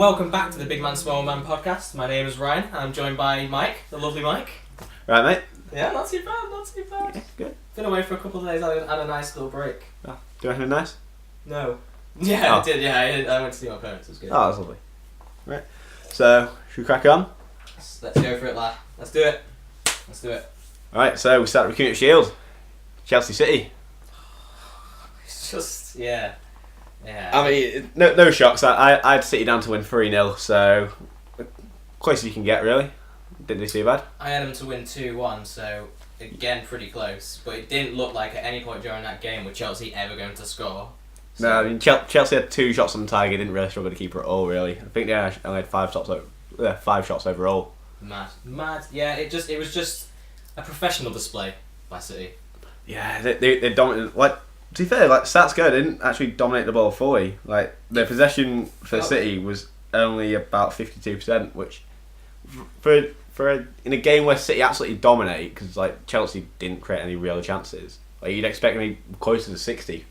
welcome back to the Big Man Small Man podcast. My name is Ryan and I'm joined by Mike, the lovely Mike. Right, mate? Yeah, not too bad, not too bad. Yeah, good. Been away for a couple of days, I had a nice little break. Oh, do anything nice? No. Yeah, Oh. I did, yeah, I went to see my parents, it was good. Oh, that's lovely. Right. So, should we crack on? Let's go for it, lad. Let's do it. Let's do it. Alright, so we start with Community Shield. Chelsea City. It's just, yeah. I mean, no shocks. I had City down to win 3-0, so close as you can get, really. Didn't do too bad. I had them to win 2-1, so again, pretty close. But it didn't look like at any point during that game was Chelsea ever going to score. So, No, I mean, Chelsea had 2 shots on target, didn't really struggle to keep her at all, really. I think they only had 5 shots overall. Mad. Yeah, it was just a professional display by City. Yeah, they dominated. Like, to be fair, like stats go, they didn't actually dominate the ball fully. Like, their possession for City was only about 52%, which in a game where City absolutely dominate, because like Chelsea didn't create any real chances. Like, you'd expect maybe closer to 60.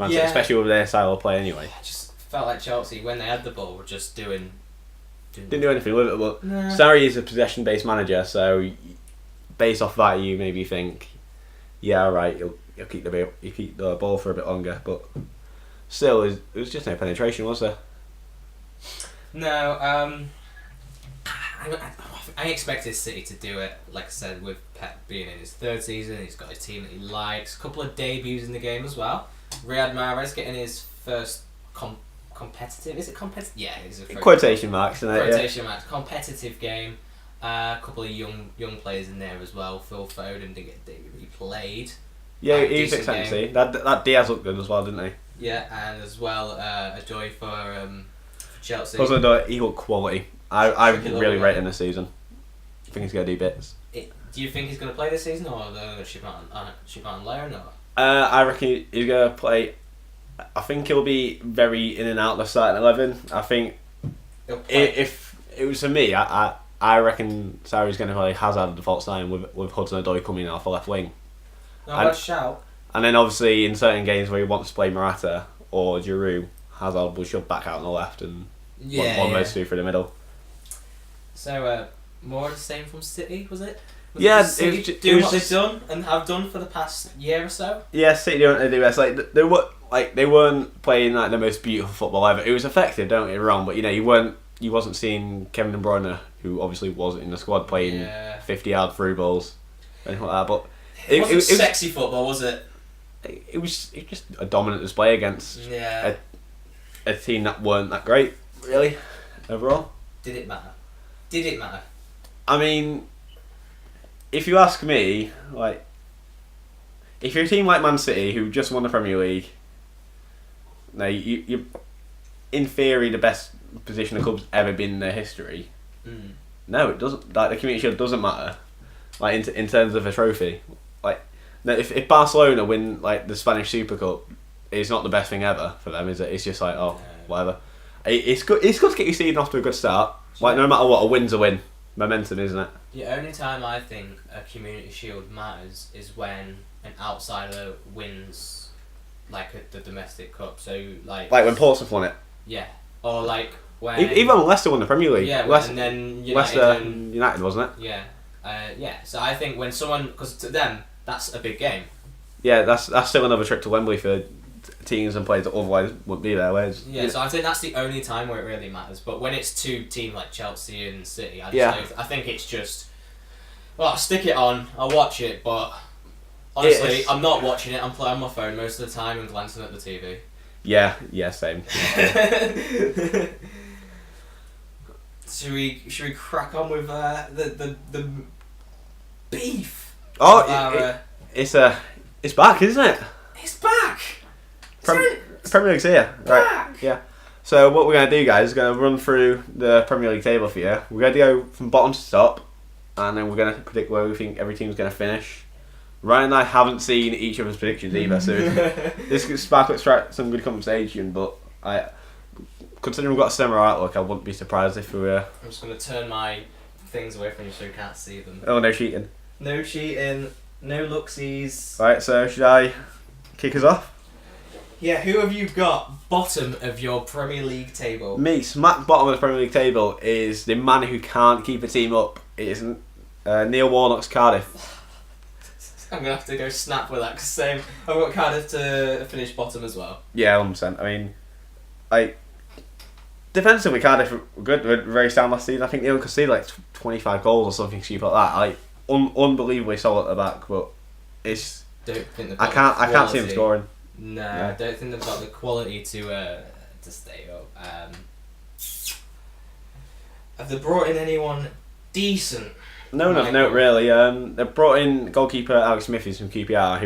Yeah. Especially with their style of play anyway. I just felt like Chelsea, when they had the ball, were just didn't Didn't do anything with it, but Nah. Sarri is a possession-based manager, so based off that, you maybe think, yeah, alright, you'll keep the ball for a bit longer, but still, it was just no penetration, was there? No, I expected City to do it, like I said, with Pep being in his 3rd season. He's got his team that he likes. A couple of debuts in the game as well. Riyad Mahrez getting his first competitive. Is it competitive? Yeah, it's a Quotation marks, isn't it? quotation marks. Competitive game. A couple of young players in there as well. Phil Foden didn't get replayed. Yeah, he was Decent exciting to game. see. That Diaz looked good as well, didn't he? Yeah, and as well a joy for Chelsea. Also, he looked quality. I Tricky really little rate guy. him this season. I think he's going to do bits. Do you think he's going to play this season, or they're going to ship out on loan? Or? I reckon he's going to play. I think he'll be very in and out of the starting 11. I think if it was for me, I reckon Sarri's going to play Hazard at default starting with Hudson-Odoi coming off the left wing. No, that's shout. And then obviously in certain games where he wants to play Morata or Giroud, Hazard will shove back out on the left and one of those two through the middle. So more of the same from City, was it? Yeah, City it was doing what just- they've done and have done for the past year or so. Yeah, City don't do best. They weren't playing like the most beautiful football ever. It was effective, don't get me wrong, but you wasn't seeing Kevin De Bruyne, who obviously wasn't in the squad, playing 50-yard through balls, anything like that. But It wasn't sexy football, was it? It was just a dominant display against a team that weren't that great, really, overall. Did it matter? I mean, if you ask me, like, if you're a team like Man City who just won the Premier League, no, you're in theory the best position the club's ever been in their history. No, it doesn't. Like, the Community Shield doesn't matter. Like, in terms of a trophy, like, no, if Barcelona win like the Spanish Super Cup, it's not the best thing ever for them, is it? It's just like, whatever. It's good. It's good to get your season off to a good start. Like, no matter what, a win's a win. Momentum, isn't it? The only time I think a Community Shield matters is when an outsider wins, like the domestic cup. So like when Portsmouth won it. Yeah, or like when Even when Leicester won the Premier League. Yeah, Leicester, and then United, wasn't it? Yeah. So I think when someone, because to them that's a big game. Yeah, that's still another trip to Wembley for teams and players that otherwise wouldn't be there. Yeah, so I think that's the only time where it really matters. But when it's two teams like Chelsea and City, I think it's just, well, I'll stick it on, I'll watch it, but honestly, I'm not watching it. I'm playing on my phone most of the time and glancing at the TV. Yeah, same. Should we crack on with the beef? It's back, isn't it? It's back. Premier League's here, right? Yeah. So what we're gonna do, guys, is gonna run through the Premier League table for you. We're gonna go from bottom to top, and then we're gonna predict where we think every team's gonna finish. Ryan and I haven't seen each other's predictions either, so this could spark some good conversation. But considering we've got a similar outlook, I wouldn't be surprised if we were. I'm just gonna turn my things away from you so you can't see them. Oh, no cheating. No cheating. No looksies. Right, so should I kick us off? Yeah, who have you got bottom of your Premier League table? Me, smack bottom of the Premier League table is the man who can't keep a team up. It isn't Neil Warnock's Cardiff. I'm going to have to go snap with that because same. I've got Cardiff to finish bottom as well. Yeah, 100%. I mean, defensively, Cardiff were good. They were very sound last season. I think they only conceded like 25 goals or something stupid like that. Unbelievably solid at the back, but it's. Don't think they've I can't see them scoring. No, yeah. I don't think they've got the quality to stay up. Have they brought in anyone decent? No, really. They brought in goalkeeper Alex Smithies from QPR,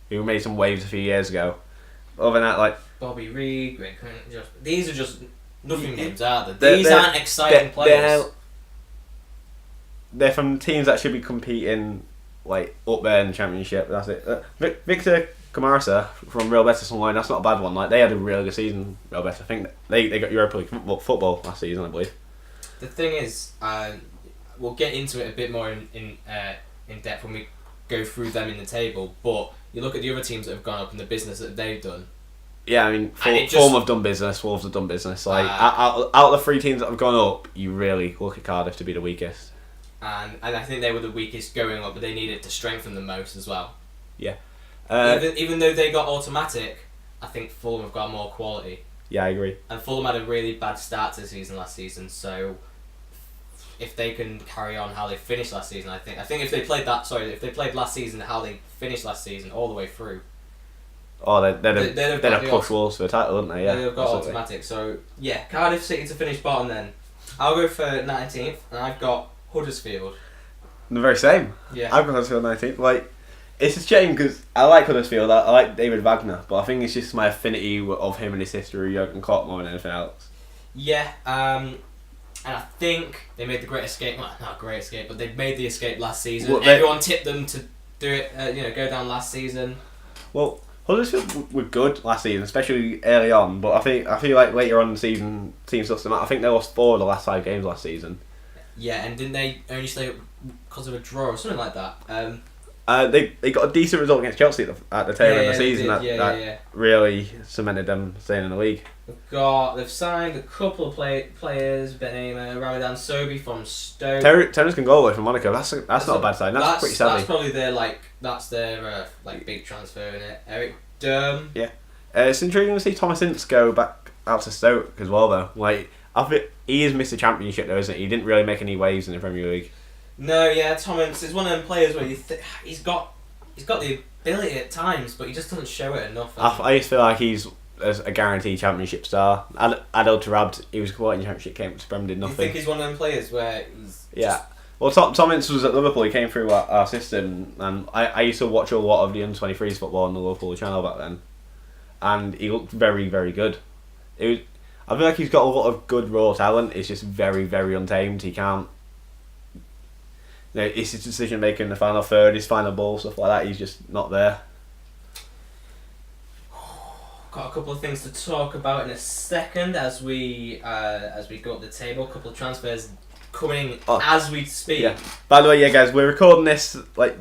who made some waves a few years ago. Other than that, like Bobby Reed, Greg Quinn, these are just nothing names, are they? These aren't exciting players. They're from teams that should be competing like up there in the Championship. That's it. Victor Camarasa from Real Betis Online. That's not a bad one. Like they had a really good season. Real Betis. I think they got Europa League football last season, I believe. The thing is, we'll get into it a bit more in depth when we go through them in the table. But you look at the other teams that have gone up and the business that they've done. Yeah, I mean, Fulham have done business. Wolves have done business. Like out of the three teams that have gone up, you really look at Cardiff to be the weakest. And I think they were the weakest going up, but they needed to strengthen the most as well. Yeah. Even though they got automatic, I think Fulham have got more quality. Yeah, I agree. And Fulham had a really bad start to the season last season, so if they can carry on how they finished last season, I think if they played last season how they finished last season all the way through. Oh, they'd have pushed Wolves for the title, wouldn't they? Yeah. They've got automatic. So yeah, Cardiff City to finish bottom. Then I'll go for 19th, and I've got Huddersfield. The very same. Yeah. I've got Huddersfield 19th. Like, it's a shame because I like Huddersfield. I like David Wagner, but I think it's just my affinity of him and his sister Jurgen Klopp more than anything else. Yeah. And I think they made the great escape. Well, not great escape, but they made the escape last season. Well, everyone tipped them to do it. Go down last season. Well, Huddersfield were good last season, especially early on. But I feel like later on in the season, teams lost them out. I think they lost 4 of the last 5 games last season. Yeah, and didn't they only stay up because of a draw or something like that? They got a decent result against Chelsea at the tail end of the season. That really cemented them staying in the league. They've signed a couple of players. Benema, Ramadan Sobhi from Stoke. Terence Congolo from Monaco. That's not a bad sign. That's pretty savvy. That's probably their big transfer in it. Eric Durham. Yeah, it's intriguing to see Thomas Ince go back out to Stoke as well though. Like I think he has missed the Championship though, isn't he? He didn't really make any waves in the Premier League. No, yeah, Tom Ince is one of them players where he's got the ability at times, but he just doesn't show it enough. I just feel like he's a guaranteed Championship star. Adel Tarab, he was quite in Championship, came to Prem, did nothing. You think he's one of them players where he's Well, Tom Ince was at Liverpool. He came through our system, and I used to watch a lot of the under-23s football on the Liverpool channel back then, and he looked very, very good. I feel like he's got a lot of good raw talent. It's just very, very untamed. He can't. It's his decision making in the final third, his final ball, stuff like that. He's just not there. Got a couple of things to talk about in a second as we go up the table. A couple of transfers coming as we speak. Yeah. By the way, yeah, guys, we're recording this like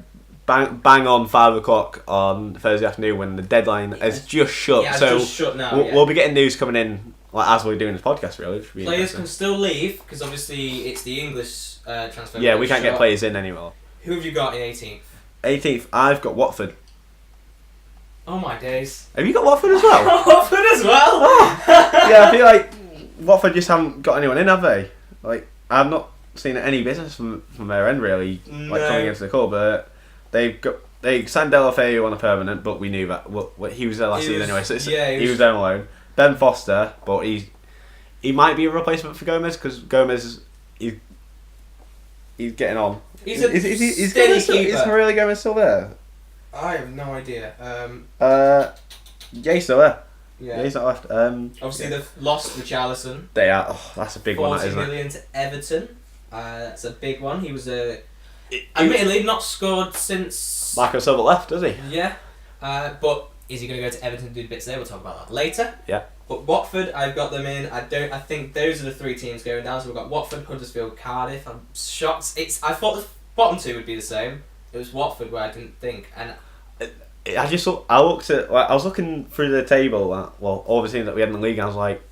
bang on 5 o'clock on Thursday afternoon when the deadline has just shut. Yeah, so just shut now. We'll be getting news coming in as we're doing this podcast. Really, players can still leave because obviously it's the English transfer. Yeah, we can't get players in anymore. Who have you got in 18th? 18th, I've got Watford. Oh my days! Have you got Watford as well? Watford as well. Oh. Yeah, I feel like Watford just haven't got anyone in, have they? Like I've not seen any business from their end really, like coming into the club. But they signed Delafeu on a permanent, but we knew that he was there last season anyway. So he was there on loan. Ben Foster, but he might be a replacement for Gomez because Gomez he's getting on. He's a steady keeper. Is really Gomez still there? I have no idea. Yeah, he's still there. Yeah, he's not left. Obviously, they've lost Richarlison. They are. Oh, that's a big one. 40 million to Everton. That's a big one. He was admittedly not scored since Marco Silva left, does he? Yeah, but is he going to go to Everton and do bits there? We'll talk about that later. Yeah. But Watford, I've got them in. I think those are the 3 teams going down. So we've got Watford, Huddersfield, Cardiff. I'm shocked. I thought the bottom 2 would be the same. It was Watford where I didn't think, and I looked at, like, I was looking through the table, all the teams that we had in the league, and I was like,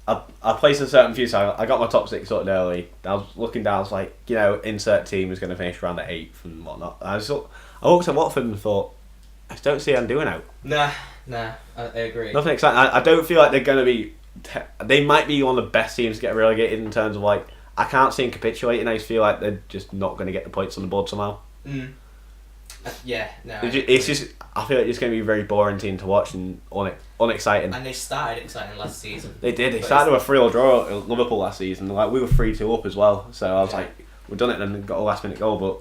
I placed a certain few, so I got my top 6 sorted early. I was looking down, I was like, insert team is going to finish around the 8th and whatnot. I looked at Watford and thought, I just don't see them doing out. Nah, I agree. Nothing exciting. I don't feel like they're going to be. They might be one of the best teams to get relegated in terms of, like, I can't see them capitulating. I just feel like they're just not going to get the points on the board somehow. Yeah, no. It's just. I feel like it's going to be a very boring team to watch and unexciting. And they started exciting last season. They did. They started with a 3-0 draw at Liverpool last season. Like, we were 3-2 up as well. So I was like, we've done it and got a last minute goal, but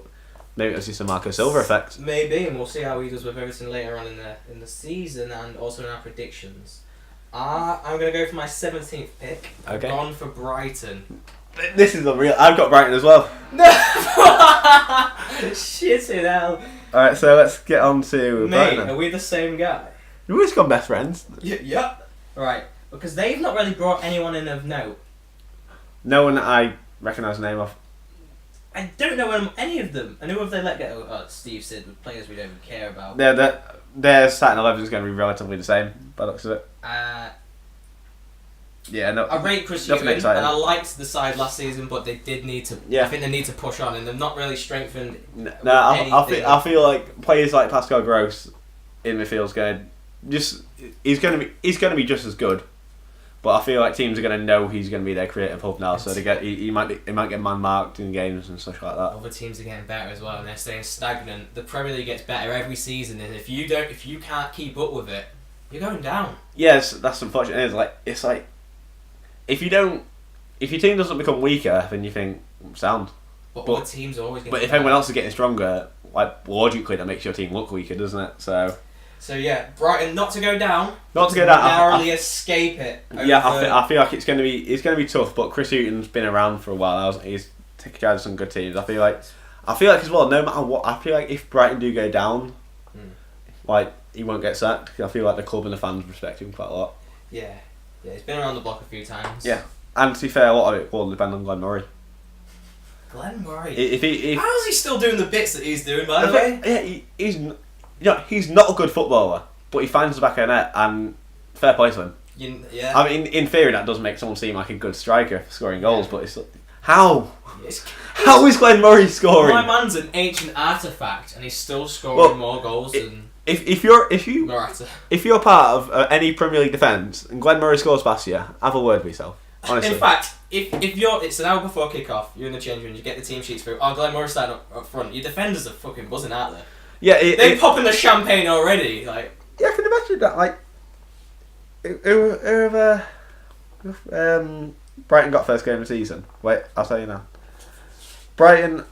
maybe it's just a Marco Silva effect. Maybe, and we'll see how he does with everything later on in the season and also in our predictions. I'm going to go for my 17th pick. Okay. I've gone for Brighton. This is unreal. I've got Brighton as well. Shit in hell. Alright, so let's get on to Mate, Brighton. are we the same guy? We've always got best friends. Yeah. Right, because they've not really brought anyone in of note. No one that I recognise the name of. I don't know any of them. And who have they let go? Oh, Steve Sid, with players we don't even care about. Their starting 11 is going to be relatively the same, by the looks of it. Yeah, no. I rate Chris Hughton, and I liked the side last season, but they did need to. Yeah. I think they need to push on, and they've not really strengthened. I feel like players like Pascal Gross in midfield's going to he's going to be just as good, but I feel like teams are going to know he's going to be their creative hub now, so he might get man marked in games and stuff like that. Other teams are getting better as well, and they're staying stagnant. The Premier League gets better every season, and if you can't keep up with it, you're going down. Yes, that's unfortunate. It's like. If your team doesn't become weaker, then you think sound. But teams are always. But if everyone else is getting stronger, like logically, that makes your team look weaker, doesn't it? So yeah, Brighton not to go down. Narrowly escape it. I feel like it's going to be tough. But Chris Hughton's been around for a while. He's taken charge of some good teams. I feel like as well. No matter what, I feel like if Brighton do go down, like he won't get sacked. I feel like the club and the fans respect him quite a lot. Yeah. Yeah, he's been around the block a few times. Yeah, and to be fair, a lot of it will depend on Glenn Murray. Glenn Murray? How is he still doing the bits that he's doing, by the way? Yeah, he's not a good footballer, but he finds the back of the net, and fair play to him. Yeah. I mean, in theory, that does make someone seem like a good striker for scoring goals, but it's how? How is Glenn Murray scoring? My man's an ancient artefact, and he's still scoring more goals than... If you're part of any Premier League defence and Glenn Murray scores past you, have a word with yourself. Honestly. In fact, if it's an hour before kick-off, you're in the change room, you get the team sheets through. Oh, Glenn Murray's starting up front. Your defenders are fucking buzzing out there. Yeah, they're popping the champagne already. Like, yeah, I can imagine that. Like, Brighton got first game of the season. Wait, I'll tell you now. Brighton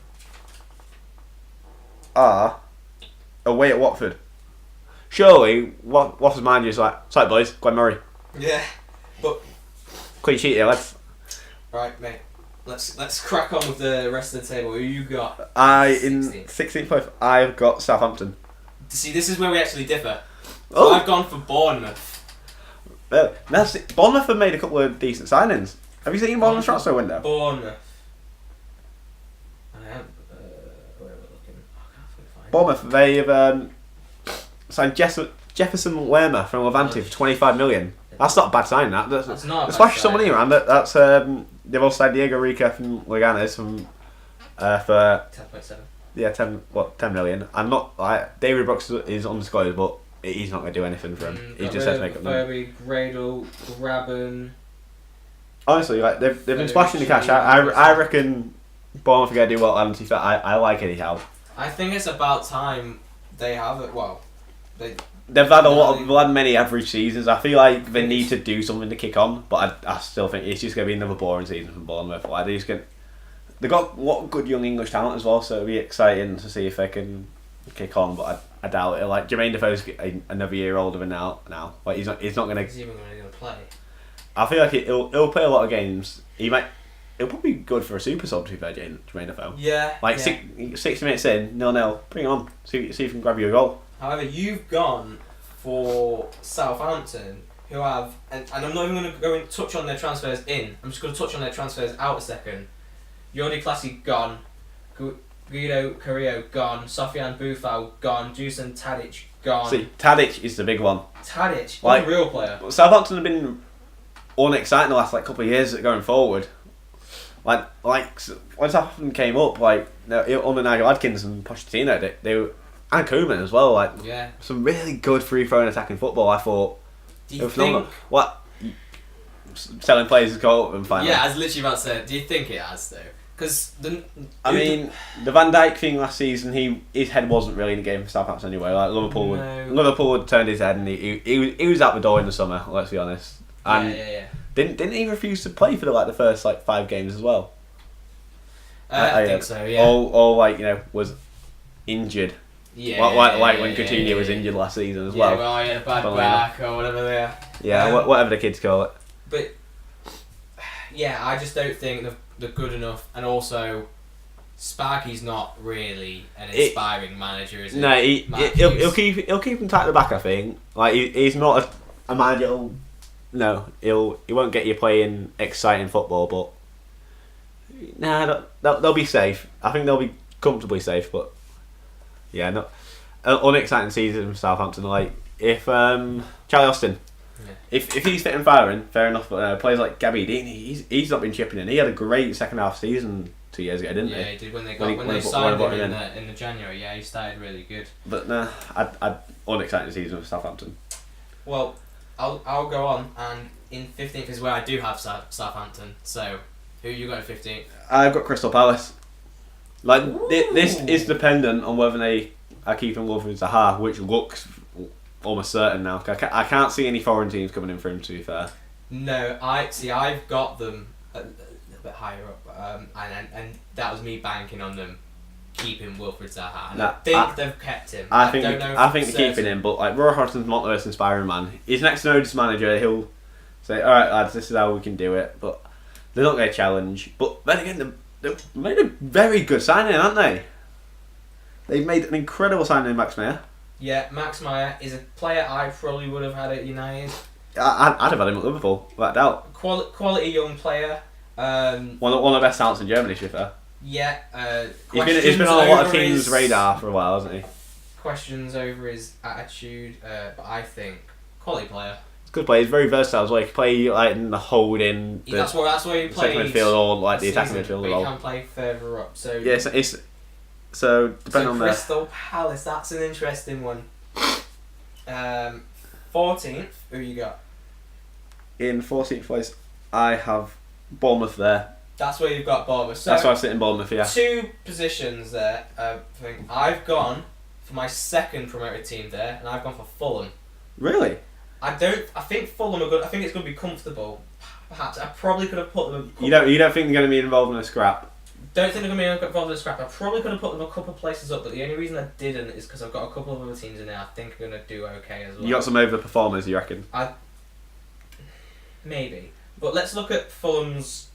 are away at Watford. Surely, Watford's mind is like, sorry boys, Glenn Murray. Yeah, but clean sheet here, lads. Right, mate. Let's crack on with the rest of the table. Who you got? In 16th place, I've got Southampton. See, this is where we actually differ. So I've gone for Bournemouth. Bournemouth have made a couple of decent signings. Have you seen Bournemouth's transfer window? Bournemouth. I am. Where are we looking? I can't find Bournemouth, they've signed Jefferson Lerma from Levante for 25 million. That's not a bad sign. That's not. There's splash some money around it. That's they've also signed Diego Rica from Leganes for 10.7. Yeah, 10 million. I'm not like David Brooks is undisclosed, but he's not going to do anything for him. He just has to make up money. Gradle, Graben. Honestly, like they've been splashing the cash. I reckon Bournemouth are going to do well. And to be fair, I like Eddie Howe. I think it's about time they have it. Well, they've had many average seasons. I feel like they need to do something to kick on, but I still think it's just going to be another boring season from Bournemouth. Like they've got a lot of good young English talent as well, so it'll be exciting to see if they can kick on. But I doubt it. Like Jermaine Defoe's another year older than now. Like he's not going to. He's even going to play. I feel like he'll play a lot of games. He'll probably be good for a super sub to be fair, Jermaine Defoe. Yeah. 60 minutes in, 0-0. Bring him on. See if you can grab you a goal. However, you've gone for Southampton, who have, and I'm not even going to go and touch on their transfers in. I'm just going to touch on their transfers out a second. Jordi Classy gone. Guido Carrillo gone. Sofian Boufal gone. Dusan Tadic gone. See, Tadic is the big one. Tadic, Like, unreal player. Southampton have been unexciting the last couple of years going forward. Like when Southampton came up, under Nigel Adkins and Pochettino, they were, and Koeman as well. Some really good free flowing attacking football. I thought. Do you think? What? Selling players has got up and finally. Yeah, I was literally about to say. Do you think it has though? Because the Van Dijk thing last season, his head wasn't really in the game for Southampton anyway. Like Liverpool had turned his head and he was out the door in the summer. Let's be honest. And yeah. Didn't he refuse to play for the first 5 games as well? I think so. Yeah. Or was injured. Yeah. Like when Coutinho was injured last season as well. Yeah, well, he had a bad back or whatever they are. Yeah, whatever the kids call it. But yeah, I just don't think they're good enough, and also Sparky's not really an inspiring manager, is he? No, he'll keep him tight at the back. I think he's not a manager. He won't get you playing exciting football, but they'll be safe. I think they'll be comfortably safe, but yeah, not unexciting season for Southampton. If Charlie Austin. Yeah. If he's fit and firing, fair enough. But players like Gabby Dean, he's not been chipping in. He had a great second half season 2 years ago, didn't he? Yeah, he did when they signed him in the January. Yeah, he started really good. But I'd unexciting season for Southampton. Well, I'll go on, and in 15th is where I do have Southampton. So, who you got in 15th? I've got Crystal Palace. This is dependent on whether they are keeping Wilfried Zaha, which looks almost certain now. I can't see any foreign teams coming in for him, to be fair. No, I've got them a little bit higher up, and that was me banking on them keeping Wilfried Zaha. And I think they've kept him. I think they're keeping him, but Roy Hodgson's not the most inspiring man. He's next to notice manager. He'll say, "All right, lads, this is how we can do it," but they're not going to challenge. But then again, they've made a very good signing, haven't they? They've made an incredible signing in Max Meyer. Yeah, Max Meyer is a player I probably would have had at United. I'd have had him at Liverpool, without doubt. Quality young player. One of the best talents in Germany, to be fair. Yeah. He's been on a lot of teams' radar for a while, hasn't he? Questions over his attitude, but I think quality player. He's a good player. He's very versatile as well. He can play in the holding. That's where he plays. Second midfield or the attacking midfield. But he can play further up. So yeah, so depending on Crystal Palace, that's an interesting one. 14th, who you got? In 14th place, I have Bournemouth there. That's where you've got Bournemouth. So that's why I'm sitting Bournemouth, yeah. 2 positions there. I think I've gone for my second promoted team there, and I've gone for Fulham. Really? I think Fulham are good. I think it's going to be comfortable. Perhaps I probably could have put them. You don't think they're going to be involved in a scrap? Don't think they're going to be involved in a scrap. I probably could have put them a couple of places up, but the only reason I didn't is because I've got a couple of other teams in there I think are going to do okay as well. You got some overperformers, you reckon? Maybe. But let's look at Fulham's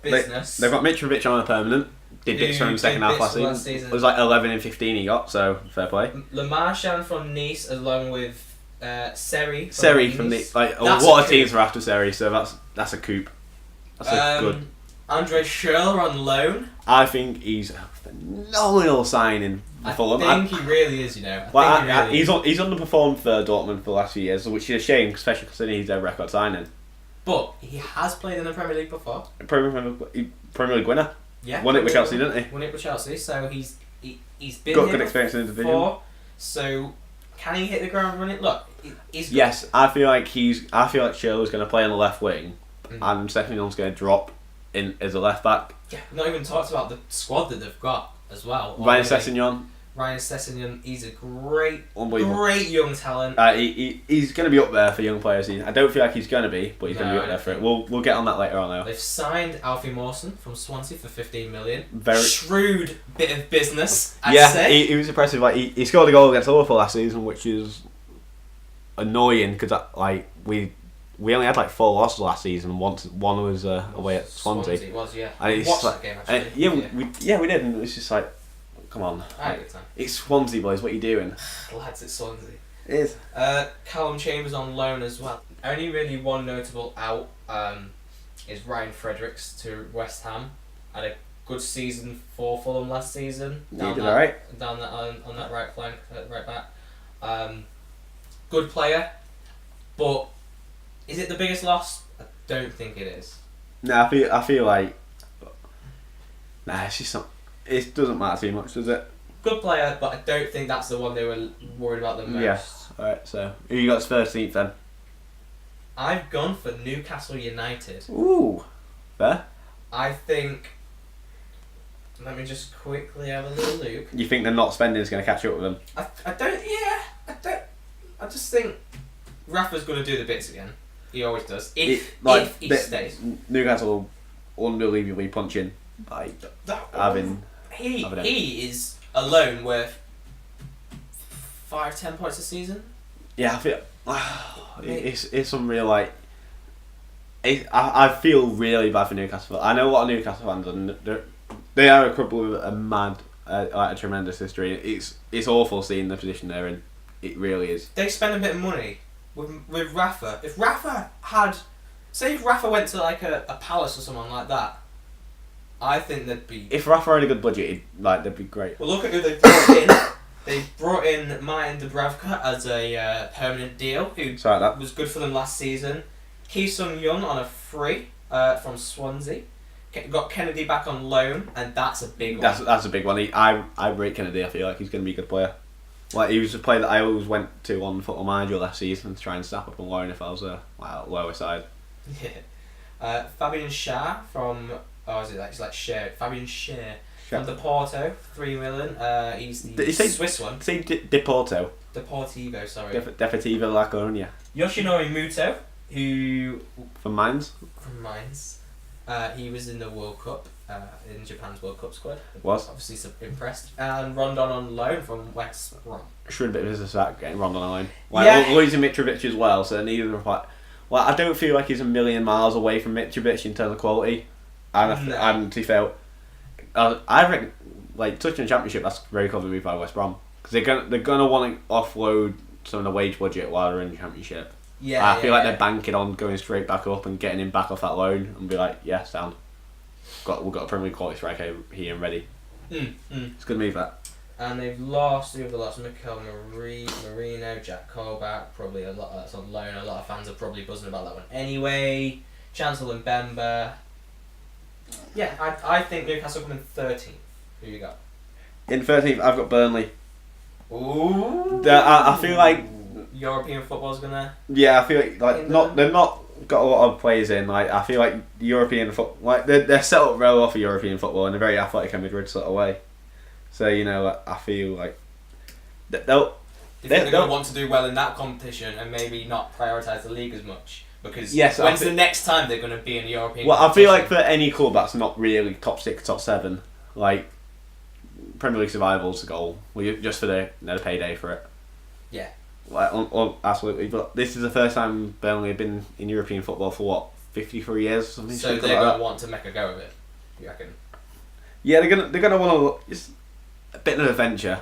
business. They've got Mitrovic on a permanent. Did bits for him second half last season. It was 11 and 15 he got, so fair play. Le Marchand from Nice, along with Seri from Nice. What a teams are after Seri, so that's a coup. That's a good. Andre Schürrle on loan. I think he's a phenomenal signing for Fulham. I think he really is, He's underperformed for Dortmund for the last few years, which is a shame, especially considering he's their record signing. But he has played in the Premier League before. Premier League winner. Yeah. Won it with Chelsea, didn't he? Won it with Chelsea, so he's been got here good experience in the division. Before, so can he hit the ground running? Look, he's good. Yes, I feel like Schürrle's going to play on the left wing, and Stephanie's going to drop in as a left back. Yeah, not even talked about the squad that they've got as well. Ryan Sessegnon, he's a great young talent. He's going to be up there for young players. I don't feel like he's going to be, but he's going to be up there for it. We'll get on that later on though. They've signed Alfie Mawson from Swansea for 15 million. Very shrewd bit of business, I'd say. He was impressive. He scored a goal against Liverpool last season, which is annoying because we only had 4 losses last season. One was away at Swansea. It was, yeah. And we watched that game actually. We did, and it was just come on. I had a good time. It's Swansea, boys. What are you doing? Lads, it's Swansea. It is. Callum Chambers on loan as well. Only really one notable out is Ryan Fredericks to West Ham. Had a good season for Fulham last season. Down that on that right flank, right back. Good player, but is it the biggest loss? I don't think it is. No, I feel like it's just not. It doesn't matter too much, does it? Good player, but I don't think that's the one they were worried about the most. Yeah. Alright, so who you got as 13th then? I've gone for Newcastle United. Ooh, fair. I think. Let me just quickly have a little look. You think they're not spending is going to catch up with them? I don't. Yeah, I don't. I just think Rafa's going to do the bits again. He always does. If he stays. Newcastle unbelievably punching by having. He is alone worth 5-10 points a season. Yeah, I feel it's unreal. Like, I feel really bad for Newcastle. I know a lot of Newcastle fans, and they are a club with a tremendous history. It's awful seeing the position they're in. It really is. They spend a bit of money with Rafa. If Rafa went to like a Palace or someone like that, I think they'd be. If Rafa had a good budget, they'd be great. Well, look at who they brought in. They brought in Martin Dubravka as a permanent deal, who was good for them last season. Ki Sung-young on a free from Swansea. Got Kennedy back on loan, and that's a big one. That's a big one. I rate Kennedy. I feel like he's going to be a good player. Like, he was a player that I always went to on Football Manager last season to try and snap up on loan if I was a lower side. Yeah. Fabian Schär from. Oh, is it like? It's like Schär. Fabian Schär. From Porto, 3 million. He's the Swiss one. Say Deportivo, sorry. Deportivo La Coruña. Yoshinori Muto, who from Mainz. He was in the World Cup, in Japan's World Cup squad. Was obviously impressed. And Rondon on loan from West Brom. Sure, a bit of business about getting Rondon on loan. Like, losing Mitrovic as well, so neither of like. Well, I don't feel like he's a million miles away from Mitrovic in terms of quality. And to be fair, I reckon, like, touching the Championship, that's very clever move by West Brom, because they're gonna want to offload some of the wage budget while they're in the Championship. I feel like they're banking on going straight back up and getting him back off that loan and be like, yeah, sound. We've got a Premier League quality striker here and ready. It's a good move, that. And they've lost Mikel Merino, Jack Colback, probably a lot. That's on loan. A lot of fans are probably buzzing about that one anyway. Chancellor and Bemba. Yeah, I think Newcastle come in 13th. Who you got? In 13th, I've got Burnley. Ooh. I feel like European football's gonna. Yeah, I feel like they're not got a lot of players in. Like, I feel like European football, like they're set up well off of European football in a very athletic and Madrid sort of way. So, you know, I feel like they're gonna want to do well in that competition and maybe not prioritise the league as much. Because when's the next time they're going to be in European competition? I feel like for any club that's not really top 6, top 7, like, Premier League survival's the goal. Just for the payday for it. Yeah. Like, absolutely. But this is the first time Burnley have been in European football for, what, 53 years or something? So they're going to want to make a go of it, you reckon? Yeah, they're gonna want to... It's a bit of an adventure.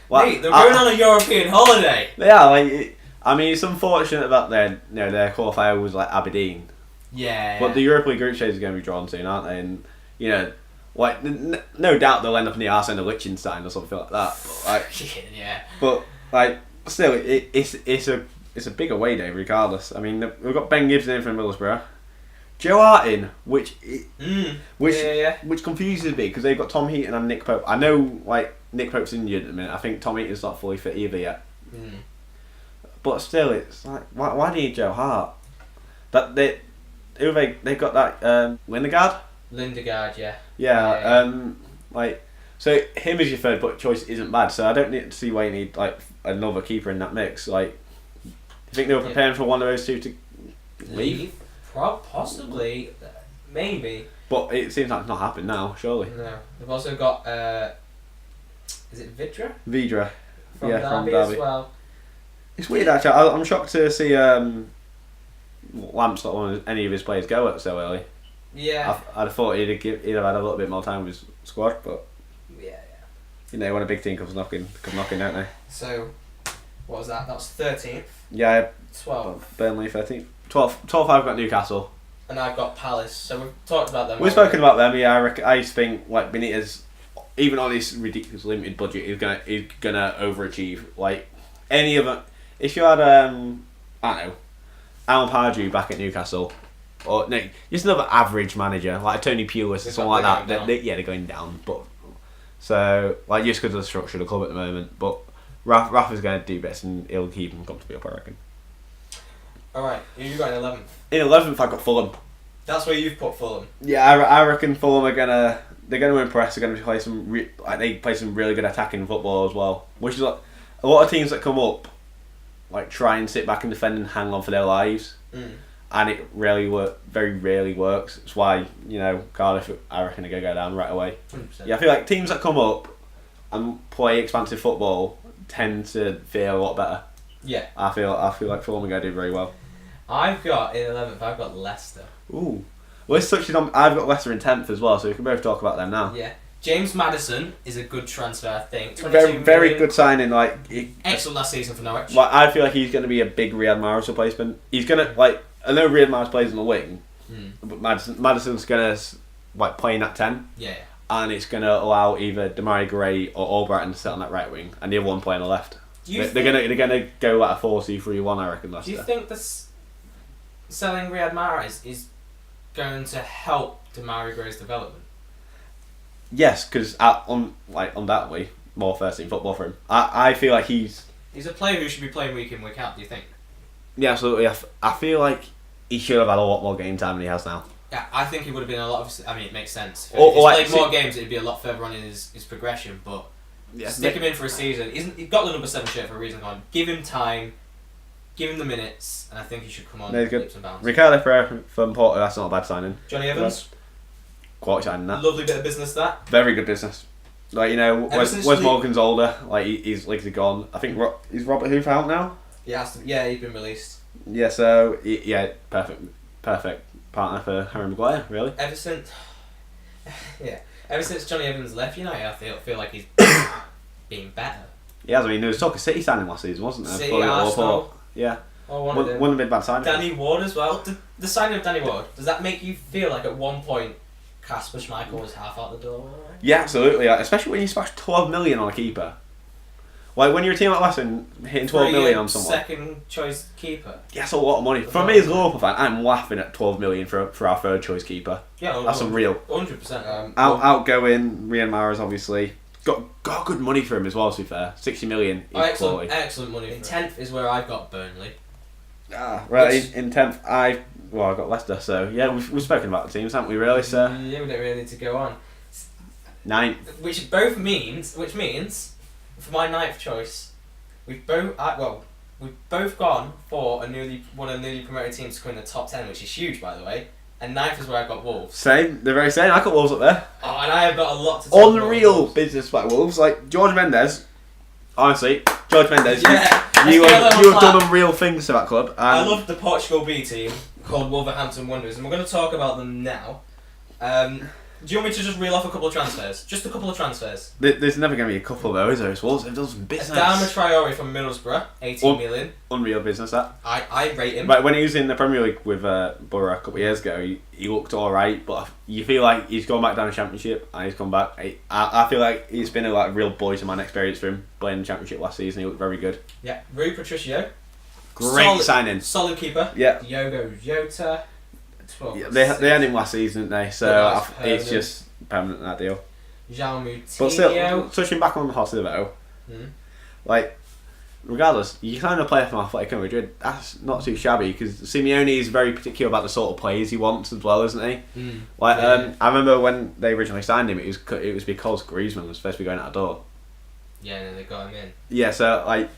Mate, they're going on a European holiday! They are, like... I mean, it's unfortunate that their qualifier was like Aberdeen. Yeah. But the Europa League group stage is going to be drawn soon, aren't they? And, you know, like, no doubt they'll end up in the Arsenal of Liechtenstein or something like that. But, like, yeah. But, like, still, it's a big away day regardless. I mean, we've got Ben Gibson in from Middlesbrough, Joe Artin, which confuses me because they've got Tom Heaton and Nick Pope. I know, like, Nick Pope's injured at the minute. I think Tom Heaton's not fully fit either yet. But still, it's like, why do you need Joe Hart? They've got that Lindegaard. Yeah. Yeah. Like, so him as your third choice isn't bad. So I don't need to see why you need like another keeper in that mix. Like, do you think they were preparing for one of those two to leave? Possibly, maybe. But it seems like it's not happened now. Surely. No. They've also got is it Vidra? Vidra. From Derby as well. It's weird actually. I'm shocked to see Lamps not want any of his players go at so early. Yeah. I'd have thought he'd have had a little bit more time with his squad, but yeah. You know, when a big team comes knocking, don't they? So, what was that? That was 13th. Yeah. 12th. Burnley 13th. 12th I've got Newcastle. and I've got Palace. So we've talked about them. We've spoken about them. Yeah, I just think like Benitez, even on this ridiculous limited budget, he's gonna overachieve. Like any of them. If you had I don't know, Alan Pardew back at Newcastle, or no, just another average manager like Tony Pulis or something like that. They're going down, but so like just because of the structure of the club at the moment. But Rafa's going to do bits and he'll keep him comfortably up, I reckon. All right, who you got in 11th? In 11th, I got Fulham. That's where you've put Fulham. Yeah, I reckon Fulham are gonna impress. They're gonna play they play some really good attacking football as well. Which is like a lot of teams that come up, like try and sit back and defend and hang on for their lives, and it very rarely works. That's why Cardiff, I reckon, are gonna go down right away. 100%. Yeah, I feel like teams that come up and play expansive football tend to feel a lot better. Yeah, I feel like Fulham are gonna do very well. I've got in 11th. I've got Leicester. Ooh. Well, it's touching on. I've got Leicester in 10th as well, so we can both talk about them now. Yeah, James Maddison is a good transfer, I think. Very good signing. Like excellent last season for Norwich. Like I feel like he's going to be a big Riyad Mahrez replacement. He's going to I know Riyad Mahrez plays on the wing, but Maddison's going to play in that 10. Yeah. And it's going to allow either Demarai Gray or Albrighton to sit on that right wing, and the other one play on the left. They're going to go like a 4-2-3-1, I reckon. Leicester. Do you think this selling Riyad Mahrez is going to help Demarai Gray's development? Yes, because undoubtedly more first team football for him. I feel like he's a player who should be playing week in, week out. Do you think? Yeah, absolutely. I feel like he should have had a lot more game time than he has now. Yeah, I think he would have been a lot of. I mean, it makes sense. If Or he's played more games, it'd be a lot further on in his progression. But stick him in for a season. He's got the number 7 shirt for a reason. Give him time. Give him the minutes, and I think he should come on leaps and bounds. Ricardo Pereira from Porto, that's not a bad signing. Johnny Evans. Quality signing that. Lovely bit of business that. Very good business. Like, Wes Morgan's older, like his legs are gone. I think is Robert Hoof out now? Yeah, he's been released. Yeah, so perfect partner for Harry Maguire, really. Ever since Johnny Evans left United, I feel like he's been better. Yeah, I mean there was talk of City signing last season, wasn't there? City, Arsenal. Yeah. Wouldn't have been a bad signing. Danny Ward as well. The signing of Danny Ward, does that make you feel like at one point Kasper Schmeichel was half out the door? Yeah, absolutely. Especially when you smash 12 million on a keeper. Like when you're a team like Leicester hitting 12 million on someone. Second choice keeper. Yeah, that's a lot of money. For me as a Liverpool fan, I'm laughing at 12 million for our third choice keeper. Yeah, that's unreal. 100%. Outgoing, Riyad Mahrez obviously. Got good money for him as well, to be fair. 60 million. Excellent money. In 10th is where I've got Burnley. Right, in 10th, I've got Leicester, so yeah, we've spoken about the teams, haven't we, really? So yeah, we don't really need to go on. 9th. Which means, for my 9th choice, we've both gone for one of the newly promoted teams to come in the top 10, which is huge, by the way. And 9th is where I've got Wolves. Same, they're very same. I got Wolves up there. Oh, and I have got a lot to talk about. Unreal business by Wolves. Like, George Mendes, honestly, you have done unreal things to that club. I love the Portugal B team called Wolverhampton Wanderers, and we're going to talk about them now. Do you want me to just reel off a couple of transfers? Just a couple of transfers. There's never going to be a couple though, is there? It's Wolves. They've done some business. Adama Traore from Middlesbrough, 18 million. Unreal business, that. I rate him. Right, when he was in the Premier League with Borough a couple of years ago, he looked alright, but you feel like he's gone back down the Championship and he's come back. I feel like it's been a real boys to man experience for him playing the Championship last season. He looked very good. Yeah, Rui Patricio. Great signing. Solid keeper. Yeah. Diogo Jota. Yeah, they had him last season, didn't they? So it's just permanent, that deal. João Moutinho. But still, touching back on Hosser though, regardless, you kind of play from Atletico Madrid. That's not too shabby because Simeone is very particular about the sort of players he wants as well, isn't he? I remember when they originally signed him, it was because Griezmann was supposed to be going out the door. Yeah, and then they got him in. Yeah, so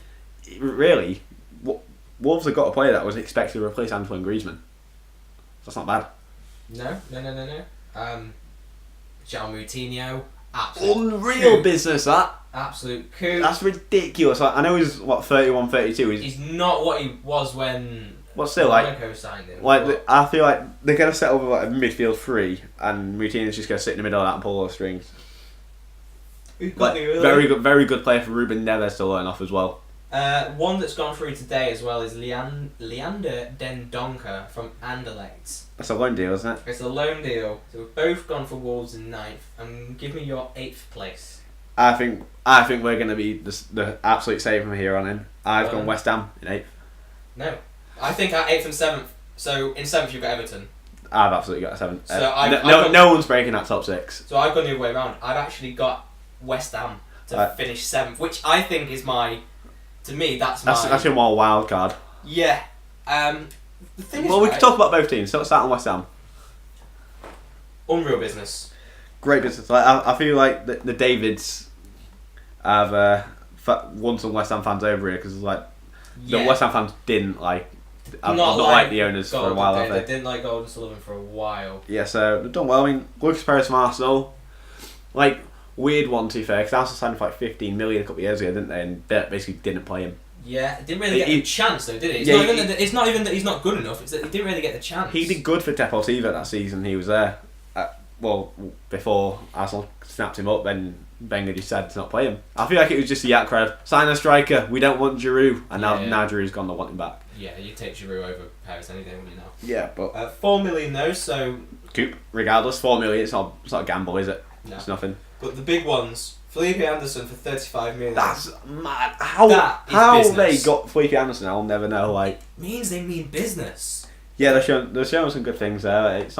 really, Wolves have got a player that was expected to replace Antoine Griezmann. That's not bad. No. João Moutinho. Unreal business, that. Absolute coup. That's ridiculous. I know he's 31, 32. He's not what he was when Monaco signed him. I feel like they're going to settle with a midfield 3 and Moutinho's just going to sit in the middle of that and pull all the strings. We've got very good player for Ruben Neves to learn off as well. One that's gone through today as well is Leander Dendoncker from Anderlecht. That's a loan deal, isn't it? It's a loan deal. So we've both gone for Wolves in 9th. And give me your 8th place. I think we're going to be the absolute save from here on in. I've gone West Ham in 8th. No. I think at 8th and 7th. So in 7th you've got Everton. I've absolutely got a 7th. So no one's breaking that top 6. So I've gone the other way around. I've actually got West Ham to finish 7th, which I think is my... To me, that's your more wild card. Yeah. The thing is, we can talk about both teams. So let's start on West Ham. Unreal business. Great business. Like I feel like the Davids have won some West Ham fans over here because the West Ham fans didn't like. I've not liked the owners for a while. They didn't like Golden Sullivan for a while. Yeah, so they've done well. I mean, Lucas Perez from Arsenal, weird one to be fair, because Arsenal signed for 15 million a couple of years ago, didn't they? And they basically didn't play him. Yeah, didn't really get a chance though, did he? It's not even that he's not good enough. It's that he didn't really get the chance. He did good for Deportivo that season. He was there. Before Arsenal snapped him up, then Wenger just said to not play him. I feel like it was just the yak crowd. Sign a striker. We don't want Giroud, and now Giroud's gone. They want him back. Yeah, you take Giroud over Paris any day, wouldn't you know? Yeah, but 4 million though, so Coop. Regardless, 4 million. It's not a gamble, is it? No. It's nothing. But the big ones, Felipe Anderson for 35 million. That's mad. How they got Felipe Anderson, I'll never know. Means they mean business. Yeah, they're showing some good things there. It's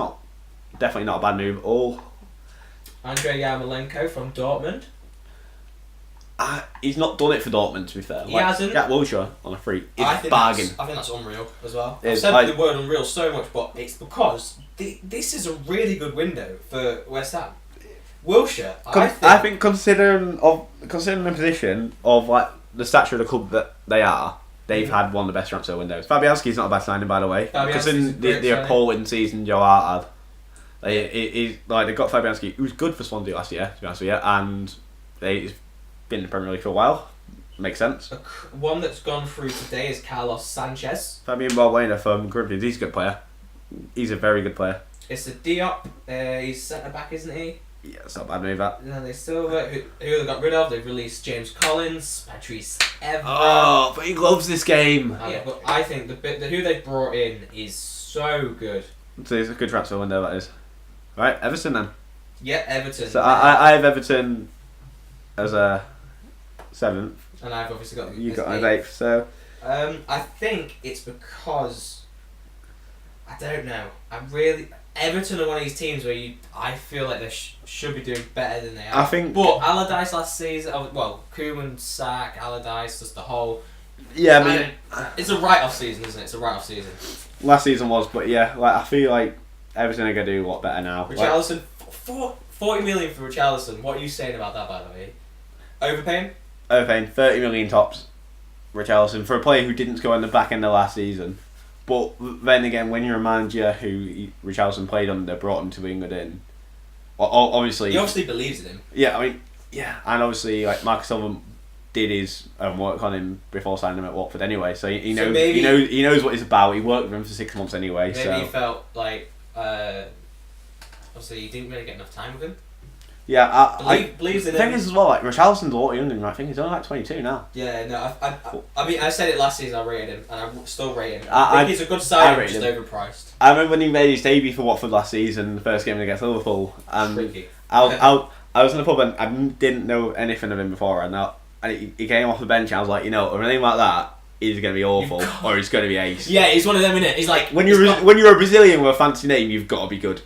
definitely not a bad move at all. Andrei Yarmolenko from Dortmund. He's not done it for Dortmund, to be fair. He hasn't. Jack Wilshere on a free. I think that's unreal as well. I've said the word unreal so much, but it's because this is a really good window for West Ham. Wilshere, I think considering the position of the stature of the club that they are, they've had one of the best transfer windows. Fabianski's not a bad signing, by the way. Considering the appalling season Joe Hart had, they got Fabianski, who was good for Swansea last year, to be honest with you, and he's been in the Premier League for a while. Makes sense. One that's gone through today is Carlos Sanchez. Fabian Balbuena from Corinthians. He's a good player. He's a very good player. It's a Diop. He's centre back, isn't he? Yeah, it's not a bad move, that. No, they still who they got rid of. They've released James Collins, Patrice Evra. Oh, but he loves this game. Yeah, but I think who they brought in is so good. So it's a good transfer window, that is. Right, Everton then. Yeah, Everton. So I have Everton as a 7th. And I've obviously got you got an 8th. So I think it's because I don't know. Everton are one of these teams where I feel like they should be doing better than they are. I think. But Allardyce last season, Koeman, sack, Allardyce, just the whole. Yeah, I mean, it's a write-off season, isn't it? It's a write-off season. Last season was, but yeah, I feel like Everton are gonna do a lot better now. Richarlison, 40 million for Richarlison. What are you saying about that, by the way? Overpaying 30 million tops. Richarlison for a player who didn't score in the back end of last season. But then again, when you're a manager who Richarlison played under, brought him to England in, obviously he obviously believes in him. Yeah, I mean, yeah, and obviously Marcus Sullivan did his work on him before signing him at Watford anyway, so he knows what he's about. He worked with him for 6 months anyway. Maybe he felt like obviously he didn't really get enough time with him. Yeah, believes in the him. thing is as well, Richarlison's a lot younger than I think he's only 22 now. Yeah, no, I mean, I said it last season. I rated him, and I still rate him. I think he's a good signing, just overpriced. I remember when he made his debut for Watford last season, the first game against Liverpool, and I was in the pub and I didn't know anything of him before, and he came off the bench. And I was like, a name like that is going to be awful, or he's going to be ace. Yeah, he's one of them, innit? He's like when you're a Brazilian with a fancy name, you've got to be good.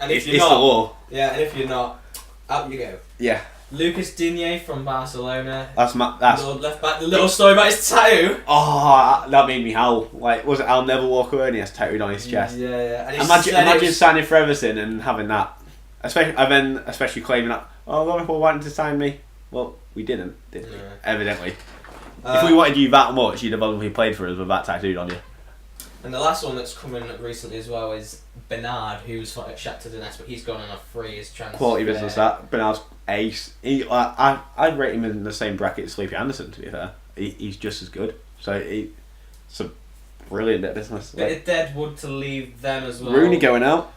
And if it's the law. Yeah, and if you're not, out you go. Yeah. Lucas Digne from Barcelona. That's Lord left back. The little story about his tattoo. Oh, that made me howl. Was it I'll never walk away? And he has tattooed on his chest. Yeah. And imagine signing for Everton and having that, especially claiming that. Oh, Liverpool wanted to sign me. Well, we didn't, did we? Evidently. If we wanted you that much, you'd have obviously played for us with that tattooed on you. And the last one that's come in recently as well is Bernard, who's at Shakhtar Donetsk, but he's gone on a free as transfer. Quality business, that. Bernard's ace. I'd rate him in the same bracket as Felipe Anderson, to be fair. He's just as good. So it's a brilliant bit of business. Bit of dead wood to leave them as well. Rooney going out.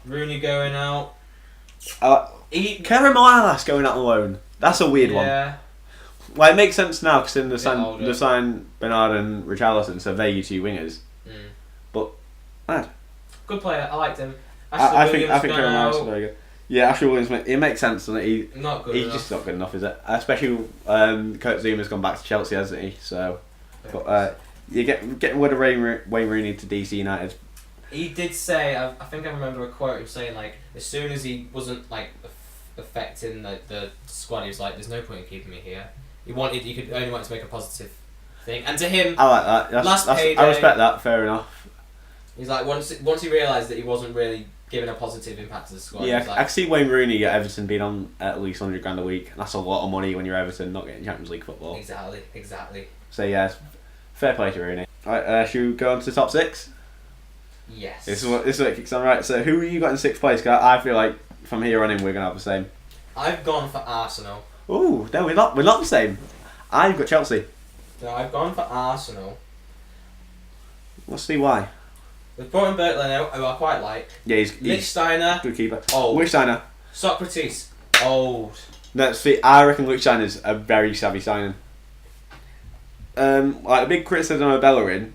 Kevin Milas going out on loan. That's a weird one. Well, it makes sense now because in the older. sign Bernard and Richarlison, so they're your two wingers. But lad, good player. I liked him. I think Kieran Morris is very good. Yeah, Ashley Williams. It makes sense, doesn't it? Not good. He's enough. just not good enough, is it? Especially Kurt Zuma's gone back to Chelsea, hasn't he? So, but you getting rid of Wayne Rooney to DC United. He did say. I think I remember a quote of saying like, as soon as he wasn't like affecting the squad, he was like, "There's no point in keeping me here." He could only want to make a positive thing, and to him, I like that. Payday, I respect that. Fair enough. He's like once he realised that he wasn't really giving a positive impact to the squad. Yeah, like, I can see Wayne Rooney at Everton being on at least £100,000 a week. That's a lot of money when you're Everton not getting Champions League football. Exactly. So yeah, fair play to Rooney. Right, should we go on to the top 6? Yes. This is what it kicks on. Right, so who you got in 6th place? 'Cause I feel like from here on in we're gonna have the same. I've gone for Arsenal. Ooh, no, we're not the same. I've got Chelsea. No, I've gone for Arsenal. Let's see why. We've brought in Bertolino, who I quite like. Yeah, he's Lichtsteiner, good keeper. old. Lichtsteiner. Socrates, old. No, see, I reckon Lichtsteiner's a very savvy signing. Like a big criticism of Bellerin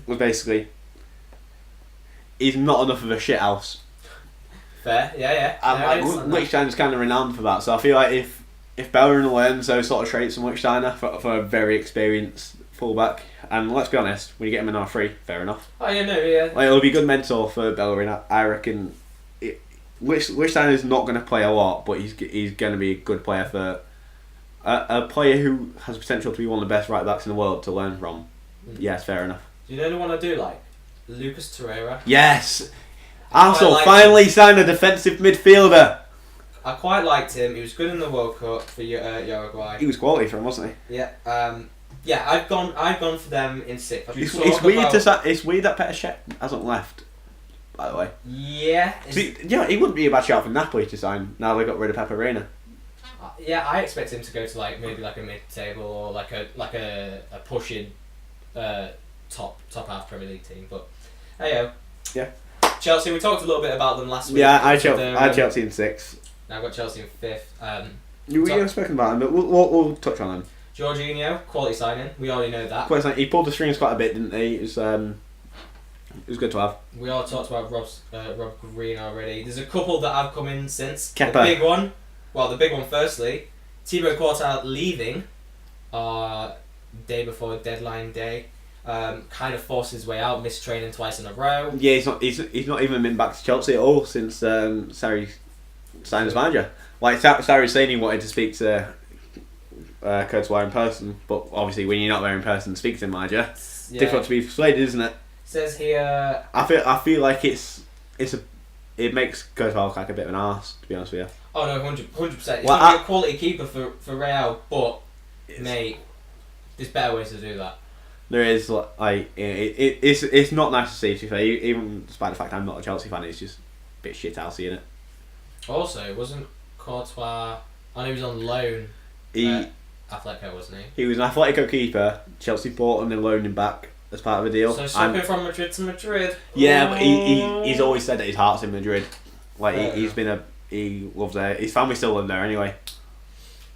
was basically he's not enough of a shithouse. Fair, yeah. Lichtsteiner's kind of renowned for that, so I feel like if Bellerin learns those sort of traits from Lichtsteiner for a very experienced fullback, and let's be honest, when you get him in our free, fair enough. Oh yeah, no, yeah. Like, it'll be a good mentor for Bellerin. I reckon. Lichtsteiner's not going to play a lot, but he's going to be a good player for a player who has potential to be one of the best right backs in the world to learn from. Yes, fair enough. Do you know the one I do like? Lucas Torreira. Yes! Arsenal finally signed a defensive midfielder. I quite liked him. He was good in the World Cup for Uruguay. He was quality for him, wasn't he? Yeah. Yeah, I've gone for them in 6th. It's weird that Petr Cech hasn't left, by the way. Yeah. See, he wouldn't be a bad shout for Napoli to sign now they got rid of Pepe Reina. Yeah, I expect him to go to maybe a mid-table or a pushing top half Premier League team. But hey, yeah. Chelsea. We talked a little bit about them last week. Yeah, I had Chelsea in 6th. Now I've got Chelsea in 5th. We haven't spoken about them, but we'll touch on them. Jorginho, quality signing. We already know that. Quality signing. He pulled the strings quite a bit, didn't he? It was good to have. We all talked about Rob Green already. There's a couple that have come in since. Kepa. The big one. Well, the big one firstly. Thibaut Courtois leaving day before deadline day. Kind of forced his way out, missed training twice in a row. Yeah, he's not even been back to Chelsea at all since Sarri signed as manager. Like Sarri saying he wanted to speak to Courtois in person, but obviously when you're not there in person, speak to the manager. Yeah. Difficult to be persuaded, isn't it? Says here. I feel like it makes Courtois look like a bit of an arse, to be honest with you. Oh no, 100%. He's going to be a quality keeper for Real, but mate, there's better ways to do that. There is it's not nice to see, to be fair, even despite the fact I'm not a Chelsea fan. It's just a bit shithousey, isn't it? Also, wasn't Courtois? I know he was on loan. Atletico, wasn't he? He was an Atletico keeper. Chelsea bought him and loaned him back as part of a deal. So swapping from Madrid to Madrid. Yeah, but he's always said that his heart's in Madrid. Like he loves there. His family still live there anyway.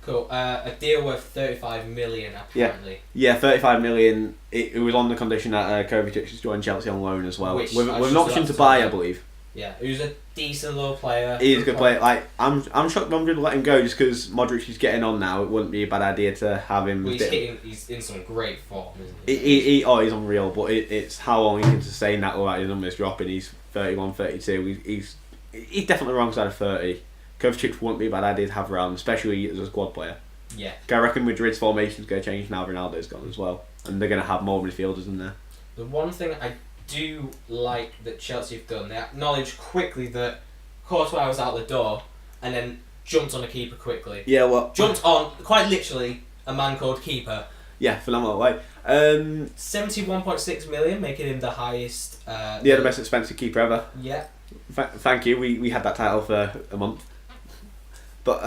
Cool. A deal worth 35 million apparently. Yeah, 35 million. It was on the condition that Kovacic has joined Chelsea on loan as well, with an option to buy, I believe. Yeah, he was a decent little player. He's a good player. Like I'm shocked Madrid let him go just because Modric is getting on now. It wouldn't be a bad idea to have him. Well, he's in some great form, isn't he? He's unreal. But it's how long he can sustain that without his numbers dropping. He's 31, 32. He's definitely wrong side of 30. Kovacic wouldn't be a bad idea to have around, especially as a squad player. Yeah. I reckon Madrid's formation is going to change now Ronaldo's gone as well, and they're going to have more midfielders in there. The one thing I do like that Chelsea have done, they acknowledged quickly that Courtois was out the door and then jumped on a keeper quickly. Yeah, well... Jumped on, quite literally, a man called Keeper. Yeah, phenomenal. 71.6 million, making him the highest... the best expensive keeper ever. Yeah. Thank you, we had that title for a month. But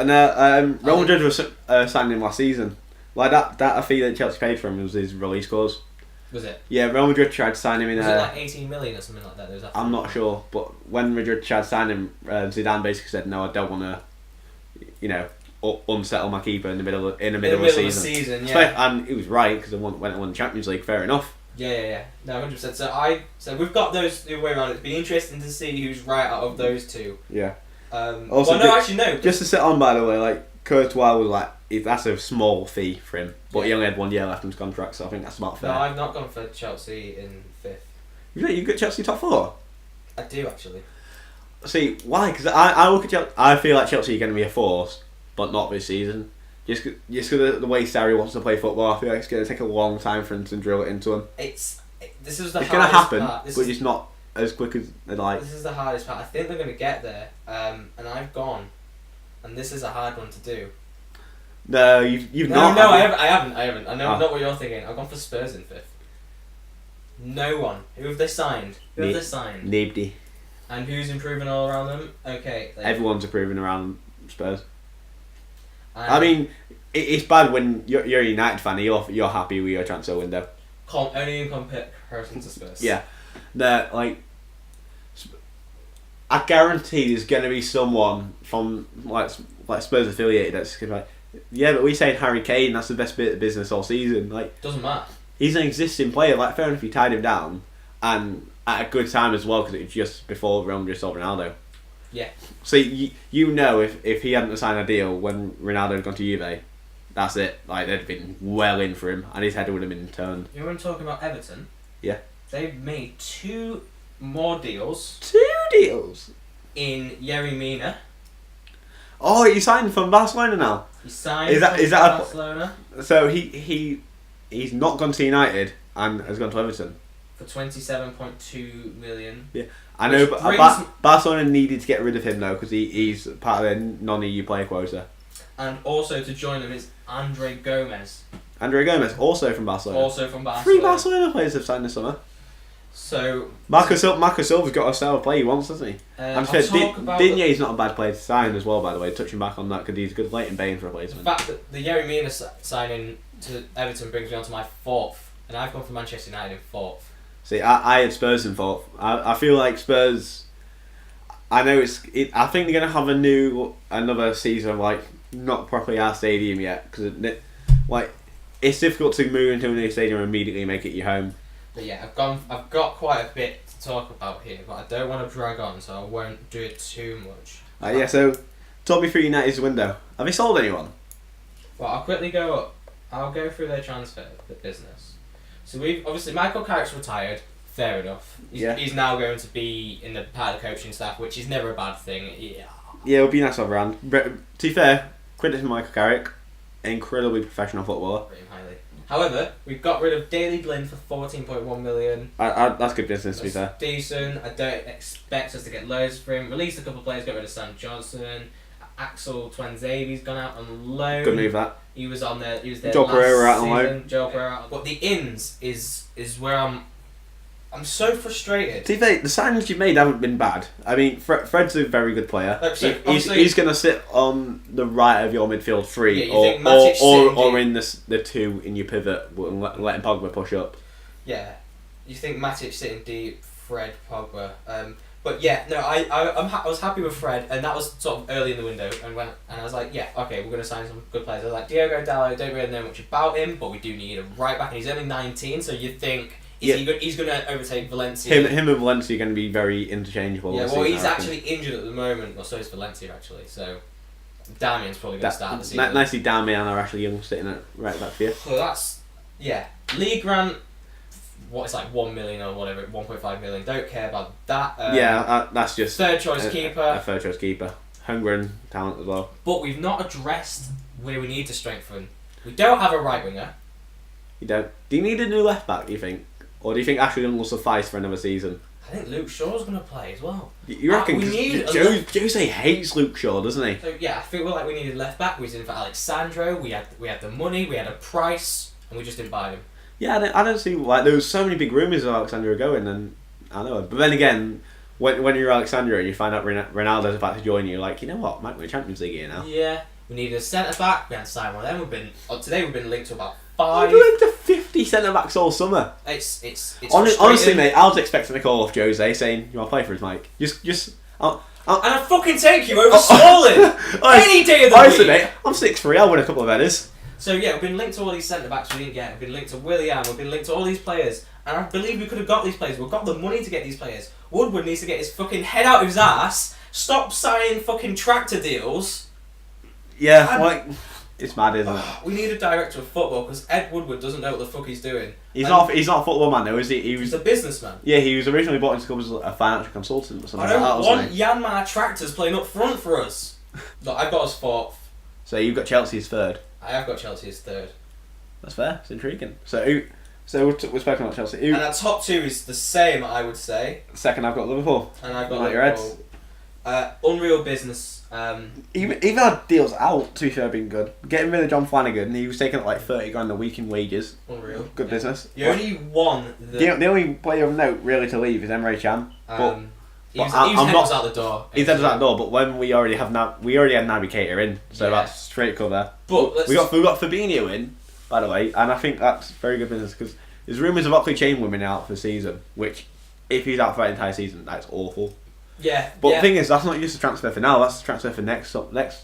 Real Madrid was signing him last season. Like that fee that Chelsea paid for him was his release clause. Was it? Yeah, Real Madrid tried to sign him in. Was it like 18 million or something like that? I'm not sure, but when Madrid tried to sign him, Zidane basically said, "No, I don't want to, unsettle my keeper in the middle of the season. Yeah. And he was right because I went and won the Champions League. Fair enough. Yeah. No, 100%. So we've got those the way around. It'd be interesting to see who's right out of those two. Yeah. Also, no. Just to sit on, by the way, like Courtois was like, that's a small fee for him, but he only had 1 year left in his contract, so I think that's about fair. No, I've not gone for Chelsea in 5th. You got Chelsea top 4? I do actually. See, why? Because I look at Chelsea, I feel like Chelsea are going to be a force, but not this season. Just because of the way Sarri wants to play football, I feel like it's going to take a long time for him to drill it into him. This is it's going to happen, but it's not as quick as they like. This is the hardest part. I think they're going to get there, and I've gone, and this is a hard one to do. No, you've not. No, I haven't. I know not what you're thinking. I've gone for Spurs in 5th. No one. Who have they signed? Nobody. And who's improving all around them? Okay. Everyone's improving around Spurs. I mean, it's bad when you're a United fan. You're happy with your transfer window. Only in comparison to Spurs. Yeah, I guarantee there's going to be someone from like Spurs affiliated that's going to be like, yeah, but we saying Harry Kane, that's the best bit of business all season. Like, doesn't matter. He's an existing player. Like, fair enough, you tied him down, and at a good time as well because it was just before Real Madrid sold Ronaldo. Yeah. So you know if he hadn't signed a deal when Ronaldo had gone to Juve, that's it. Like, they'd have been well in for him, and his head would have been turned. You want to talk about Everton? Yeah. They've made 2 more deals. 2 deals? In Yerry Mina. Oh, he signed from Barcelona now. He signed from Barcelona. So he's not gone to United and has gone to Everton. For 27.2 million. Yeah. I know, but Barcelona needed to get rid of him though because he's part of their non-EU player quota. And also to join them is Andre Gomez. Andre Gomez, also from Barcelona. 3 Barcelona players have signed this summer. So Marco Silva's got a style of play he wants, doesn't he? And Digne's not a bad player to sign as well, by the way. Touching back on that, because he's a good Leighton Baines replacement. The fact that the Yerry Mina signing to Everton brings me on to my 4th, and I've gone for Manchester United in 4th. See, I had Spurs in 4th. I feel like Spurs. I know I think they're gonna have another season of like not properly our stadium yet because it's difficult to move into a new stadium and immediately make it your home. But yeah, I've got quite a bit to talk about here, but I don't want to drag on, so I won't do it too much. Yeah, so talk me through United's window. Have they sold anyone? Well, I'll quickly go up. I'll go through their transfer business. So we've obviously Michael Carrick's retired. Fair enough. He's now going to be in the part of the coaching staff, which is never a bad thing. Yeah, it would be nice to have around. But to be fair, credit to Michael Carrick, incredibly professional footballer. Highly. However, we've got rid of Daley Blind for 14.1 million. That's good business, to be fair. Decent. I don't expect us to get loads for him. Released a couple of players, got rid of Sam Johnson. Axel Twanzavy's gone out on loan. Good move, that. He was on there. He was there Joe last Pereira out season. on loan. Joe Pereira. But the ins is where I'm so frustrated. To be fair, the signings you've made haven't been bad. I mean, Fred's a very good player. He's going to sit on the right of your midfield 3, or in the 2 in your pivot, and letting Pogba push up. Yeah, you think Matic sitting deep, Fred, Pogba. But yeah, no, I was happy with Fred, and that was sort of early in the window, and I was like, yeah, okay, we're going to sign some good players. I was like, Diogo Dalot, don't really know much about him, but we do need a right back, and he's only 19, so you think. He's going to overtake Valencia. Him and Valencia are going to be very interchangeable. Yeah, well, he's actually injured at the moment. Well, so is Valencia, actually. So, Damian's probably going to start the season. Nicely, Damian or Ashley Young sitting at right back for you. So that's, League grant, it's like 1 million or whatever, 1.5 million. Don't care about that. That's just... Third choice keeper. A third choice keeper. Hungering talent as well. But we've not addressed where we need to strengthen. We don't have a right winger. You don't. Do you need a new left back, do you think? Or do you think Ashley Young will suffice for another season? I think Luke Shaw's going to play as well. You reckon? Jose hates Luke Shaw, doesn't he? So yeah, I feel like we needed left back. We was in for Alexandro. We had the money. We had a price, and we just didn't buy him. Yeah, I don't see there was so many big rumours of Alexandro going, and I know. But then again, when you're Alexandro and you find out Ronaldo's about to join you, you're like, you know what, might win a Champions League here now. Yeah, we needed a centre back. We had to sign one of them. Today we've been linked to about 5. We've linked to 50 centre backs all summer. It's honestly, mate, I was expecting a call off Jose saying, "You want to play for us, Mike?" And I'd fucking take you over Smalling any day of the week. Mate, I'm 6'3", I'll win a couple of headers. So yeah, we've been linked to all these centre-backs we didn't get. We've been linked to Willian, we've been linked to all these players. And I believe we could have got these players. We've got the money to get these players. Woodward needs to get his fucking head out of his ass, stop signing fucking tractor deals. Yeah, it's mad, isn't it? We need a director of football because Ed Woodward doesn't know what the fuck he's doing. He's not a football man though, is he? He's a businessman. Yeah, he was originally brought in to come as a financial consultant or something. I don't want Yanmar Tractors playing up front for us. Look, I've got us 4th. So you've got Chelsea as 3rd. I have got Chelsea as 3rd. That's fair. It's intriguing. So we're speaking about Chelsea. And our top 2 is the same, I would say. Second, I've got Liverpool. And I've got Liverpool. Unreal business. Even our deals out, to be fair, have been good. Getting rid of John Flanagan, he was taking like 30 grand a week in wages. Unreal. Good business. The only one the only player of note really to leave is Emre Can. He was out the door. He's headed out the door, but when we already had Naby Keita in, so that's straight cover. But we got Fabinho in, by the way, and I think that's very good business because there's rumours of Oxley Chamberlain out for the season, which if he's out for the entire season, that's awful. Yeah. But the thing is, that's not just a transfer for now. That's a transfer for next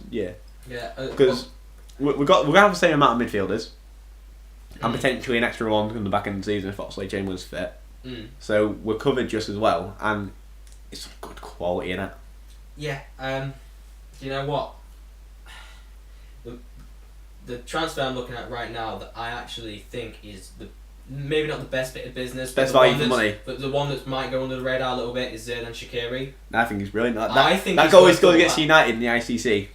year. Yeah. Because we're gonna have the same amount of midfielders, and potentially an extra one in the back end of the season if Oxlade Chamberlain's fit. So we're covered just as well, and it's good quality in it. Yeah. You know what? The transfer I'm looking at right now that I actually think is maybe not the best bit of business, best value for money, but the one that might go under the radar a little bit is Xherdan Shaqiri. I think he's brilliant. I think that goal against United in the ICC,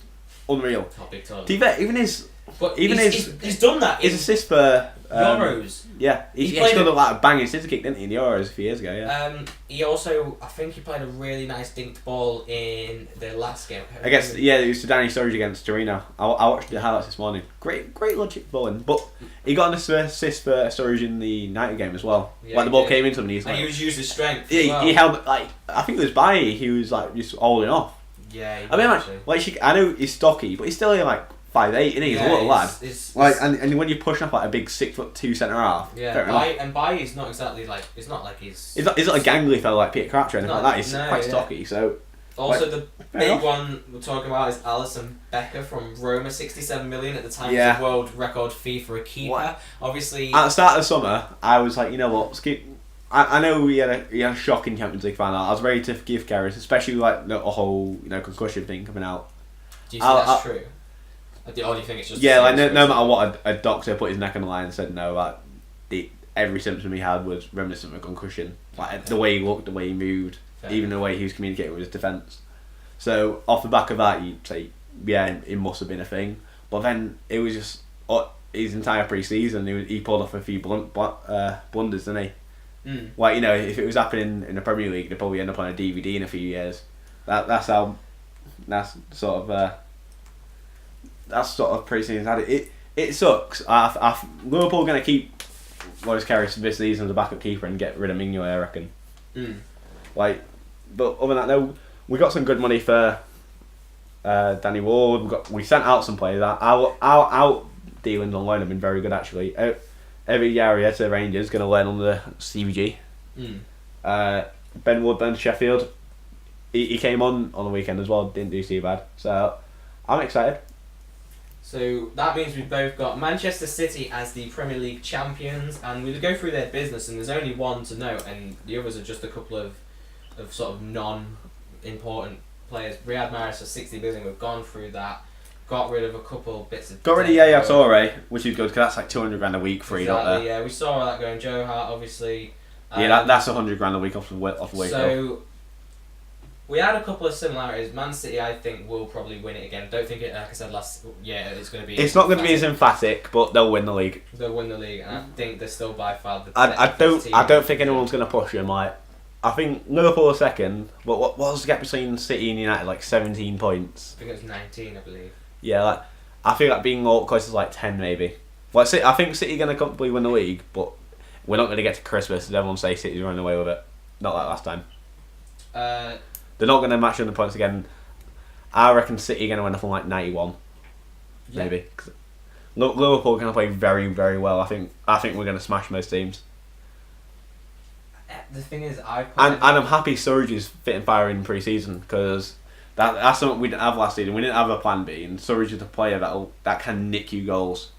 unreal. Big time. To be fair, he's done that. His assist for Euros. Yeah, he done like a banging scissor kick, didn't he, in the Euros a few years ago? Yeah. He also, I think he played a really nice dinked ball in the last game. It was to Danny Sturridge against Torino. I watched the highlights this morning. Great logic balling, but he got an assist for Sturridge in the United game as well. Yeah, the ball came into him, and he was used his strength. Yeah, he held I think it was Bailly. He was just holding off. Yeah, I know he's stocky, but he's still like 5'8", isn't he? He's a little lad. And when you're pushing up like a big 6'2" centre half. Yeah, and Bailly's not exactly like it's not like he's. He's not a gangly fellow like Peter Crouch or anything like that. He's quite stocky. So. Also, the big one we're talking about is Alisson Becker from Roma, 67 million at the time. Was a world record fee for a keeper. What? Obviously, at the start of the summer, I was like, you know what, I know we had a shocking Champions League final. I was ready to forgive Gareth, especially like the whole concussion thing coming out. Do you think that's true? Or do you think it's just no matter what, a doctor put his neck on the line and said no, like every symptom he had was reminiscent of a concussion. Like the way he looked, the way he moved. Even the way he was communicating with his defence. So off the back of that, you'd say, yeah, it must have been a thing. But then it was just his entire pre-season. He pulled off a few blunders, didn't he? Like if it was happening in the Premier League, they'd probably end up on a DVD in a few years. That's sort of pre-season had it. It sucks. Liverpool are going to keep Loris Karius this season as a backup keeper and get rid of Mignolet, I reckon. But other than that, though, we got some good money for Danny Ward. We sent out some players. Our dealings on loan have been very good, actually. Every Arrieta Rangers going to learn on the CVG. Ben Woodburn, Sheffield. He came on the weekend as well. Didn't do too bad. So I'm excited. So that means we've both got Manchester City as the Premier League champions, and we'll go through their business, and there's only one to note, and the others are just a couple of sort of non-important players. Riyad Mahrez for 60 million, we've gone through that. Got rid of a couple bits of... Got rid of Yaya Toure, which is good, because that's like 200 grand a week free, exactly, yeah. We saw that going. Joe Hart, obviously. That's 100 grand a week off the wage. So, we had a couple of similarities. Man City, I think, will probably win it again. Don't think it, like I said last... Yeah, it's going to be... It's not going to be as emphatic, but they'll win the league. They'll win the league, and I think they're still by far the I don't think anyone's going to push them, like... I think Liverpool are second, but what was the gap between City and United? Like 17 points. I think it was 19, I believe. Yeah, I feel like being all close is like 10 maybe. I think City are going to comfortably win the league, but we're not going to get to Christmas and everyone say City's running away with it. Not like last time. They're not going to match on the points again. I reckon City are going to end up on like 91, maybe. Liverpool are going to play very, very well. I think we're going to smash most teams. The thing is, I'm happy Sturridge is fit and firing in pre-season because That's something we didn't have last season. We didn't have a plan B, and Surridge's just a player that can nick you goals.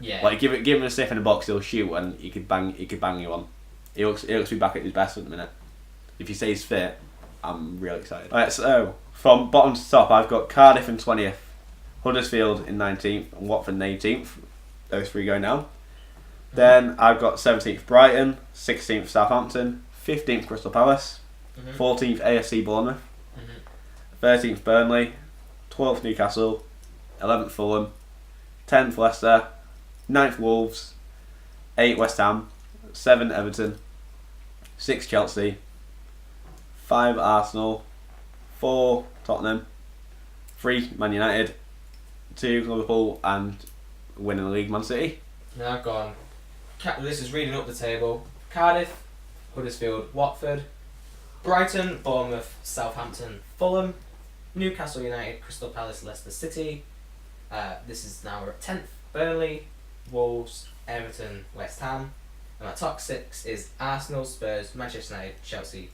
Yeah. Like give him a sniff in the box, he'll shoot, and he could bang you on. He looks to be back at his best at the minute. If he stays fit, I'm really excited. Alright, so from bottom to top, I've got Cardiff in 20th, Huddersfield in 19th, and Watford in 18th. Those three going down. Then I've got 17th Brighton, 16th Southampton, 15th Crystal Palace, 14th AFC Bournemouth, 13th Burnley, 12th Newcastle, 11th Fulham, 10th Leicester, 9th Wolves, 8th West Ham, 7 Everton, 6 Chelsea, 5 Arsenal, 4 Tottenham, 3 Man United, 2 Liverpool, and winning the league Man City. Now I've gone. This is reading up the table. Cardiff, Huddersfield, Watford, Brighton, Bournemouth, Southampton, Fulham, Newcastle United, Crystal Palace, Leicester City. This is now we're at 10th. Burnley, Wolves, Everton, West Ham. And my top 6 is Arsenal, Spurs, Manchester United, Chelsea,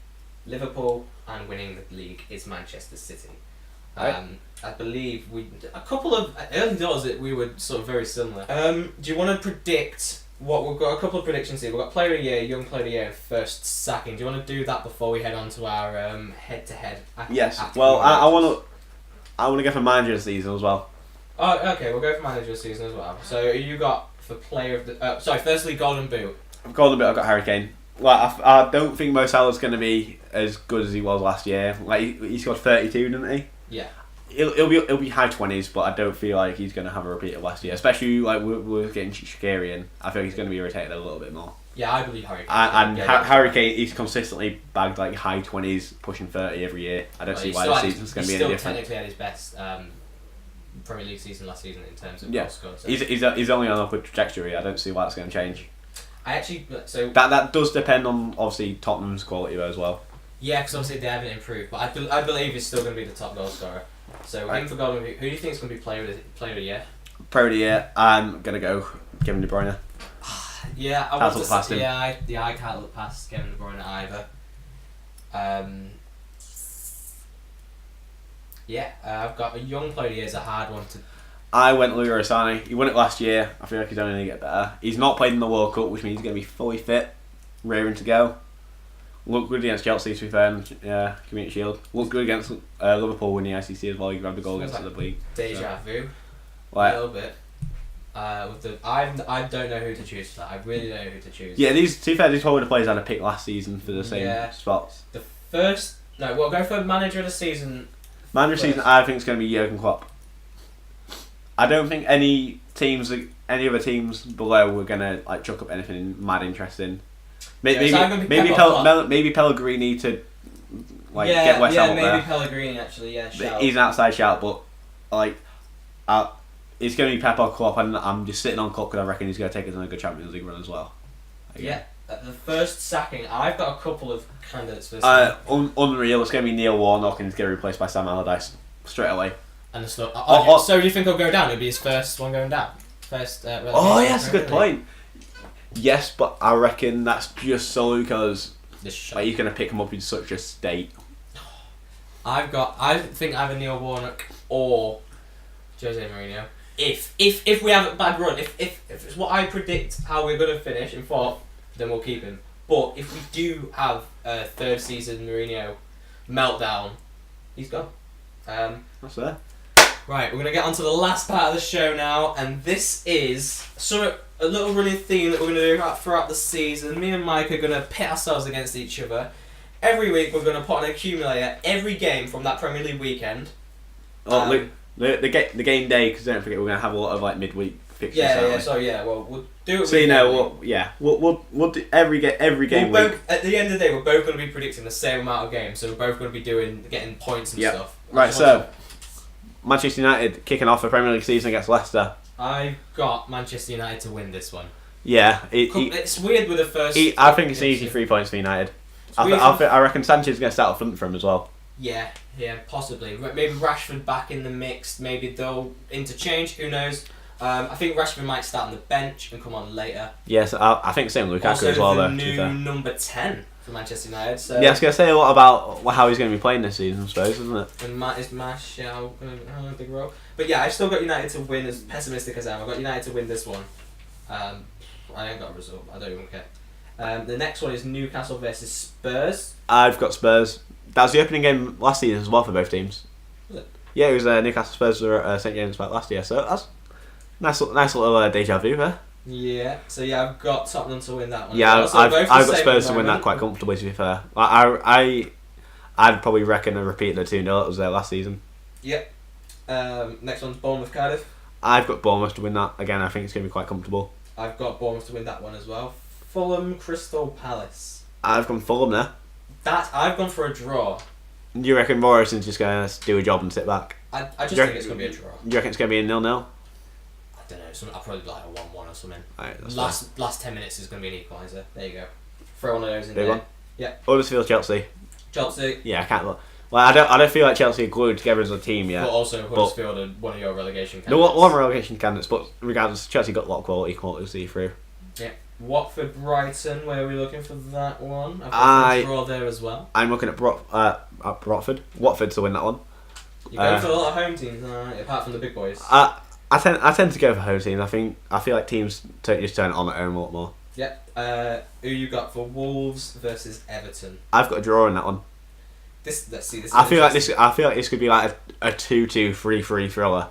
Liverpool, and winning the league is Manchester City. I believe a couple of early doors that we were sort of very similar. Do you want to predict what we've got? A couple of predictions here. We've got Player of the Year, Young Player of the Year, and first sacking. Do you want to do that before we head on to our head-to-head? Yes. Well, I want to go for Manager of the Season as well. Oh, okay. We'll go for Manager of the Season as well. So you got for Player of the firstly Golden Boot. Golden Boot. I've got Harry Kane. Like I don't think Mo Salah's going to be as good as he was last year. Like he scored 32, didn't he? Yeah. It'll be high 20s, but I don't feel like he's going to have a repeat of last year. Especially like we're getting Shaqiri in. I feel he's going to be irritated a little bit more. Yeah, I believe Harry Kane. And Harry Kane, he's consistently bagged like high 20s, pushing 30 every year. I don't see why the season's going to be any different. He's still technically at his best Premier League season last season in terms of goals scored. So. He's only on an upward trajectory. I don't see why that's going to change. That does depend on obviously Tottenham's quality though as well. Yeah, because obviously they haven't improved, but I believe he's still going to be the top goal scorer. So him for Golden Boot. Who do you think is going to be Player of the Year? Player of the Year, I'm going to go Kevin De Bruyne. Yeah, I want to say, I can't look past Kevin De Bruyne either. I've got a Young Player of the Year is a hard one to. I went Leroy Sané. He won it last year. I feel like he's only going to get better. He's not played in the World Cup, which means he's going to be fully fit, raring to go. Looked good against Chelsea, to be fair, Community Shield. Looked good against Liverpool winning the ICC as well. He grabbed the goal against the league. Deja vu. Like, a little bit. I don't know who to choose for that. I really don't know who to choose. Yeah, to be fair, these probably the players I had to pick last season for the same spots. We'll go for Manager of the Season. Manager of the Season, I think it's going to be Jurgen Klopp. I don't think any other teams below were going to like chuck up anything mad interesting. Maybe Pellegrini to get West Ham up there. Maybe Pellegrini actually. Yeah, shout. He's an outside shout, but it's going to be Pep or Klopp, and I'm just sitting on Klopp because I reckon he's going to take us on a good Champions League run as well. Again. Yeah, the first sacking, I've got a couple of candidates for this. Unreal. It's going to be Neil Warnock, and he's going to be replaced by Sam Allardyce straight away. And so do you think he'll go down? It'll be his first one going down. That's a good point. Yes, but I reckon that's just solely because he's going to pick him up in such a state. I think either Neil Warnock or Jose Mourinho. If we have a bad run, if it's what I predict how we're going to finish in fourth, then we'll keep him. But if we do have a third season Mourinho meltdown, he's gone. That's there. Right, we're going to get on to the last part of the show now, and this is a little running theme that we're going to do throughout the season. Me and Mike are going to pit ourselves against each other. Every week we're going to put on an accumulator every game from that Premier League weekend. The game day, because don't forget we're going to have a lot of like midweek fixtures. We'll do it. So we'll do every game. At the end of the day, we're both going to be predicting the same amount of games, so we're both going to be getting points and stuff. Right, so Manchester United kicking off the Premier League season against Leicester. I've got Manchester United to win this one. Yeah, it's weird with the first. I think it's an easy 3 points for United. I reckon Sanchez is going to start up front for him as well. Yeah, possibly. Maybe Rashford back in the mix. Maybe they'll interchange. Who knows? I think Rashford might start on the bench and come on later. Yes, I think same Lukaku also as well. Also the new number 10 for Manchester United. So yeah, I was going to say a lot about how he's going to be playing this season, I suppose, isn't it? And is Martial going to have a big role? But yeah, I've still got United to win, as pessimistic as I am. I've got United to win this one. I ain't got a result. I don't even care. The next one is Newcastle versus Spurs. I've got Spurs. That was the opening game last season as well for both teams. Was it? Yeah, it was Newcastle Spurs were at St James Park last year, so that's nice little deja vu there. Yeah, so yeah, I've got Tottenham to win that one. Yeah, So I've both got the same Spurs to win moment. that quite comfortably, to be fair. I'd probably reckon a repeat of the 2-0 that was there last season. Yep. Next one's Bournemouth Cardiff. I've got Bournemouth to win that. Again, I think it's going to be quite comfortable. I've got Bournemouth to win that one as well. Fulham Crystal Palace. I've gone Fulham there. I've gone for a draw. Do you reckon Morrison's just going to do a job and sit back? I just think it's going to be a draw. Do you reckon it's going to be a 0-0? I don't know. I'll probably be like a 1-1 or something. Right, that's last 10 minutes is going to be an equaliser. There you go. Throw one of those in big there. one. Yeah. Huddersfield Chelsea. Chelsea. Yeah, I can't look. Well, I don't feel like Chelsea are glued together as a team yet. But also Huddersfield are one of your relegation No, candidates. one relegation candidates, but regardless, Chelsea got a lot of quality to see through. Yeah. Watford Brighton, where are we looking for that one? I've got a draw there as well. I'm looking at Watford to win that one. You're going for a lot of home teams, apart from the big boys. I tend to go for home teams. I feel like teams just turn it on at home a lot more. Yeah. Who you got for Wolves versus Everton? I've got a draw in that one. Let's see. This. I feel like this could be like a 2-2, 3-3 thriller.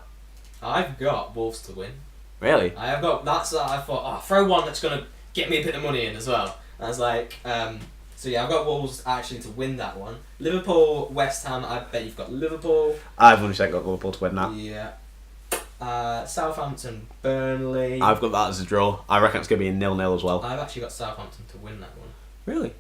I've got Wolves to win. Really? I have got. I thought, throw one that's gonna get me a bit of money in as well. And I was like, so yeah, I've got Wolves actually to win that one. Liverpool, West Ham. I bet you've got Liverpool. I've only got Liverpool to win that. Yeah. Southampton, Burnley. I've got that as a draw. I reckon it's going to be a 0-0 as well. I've actually got Southampton to win that one. Really?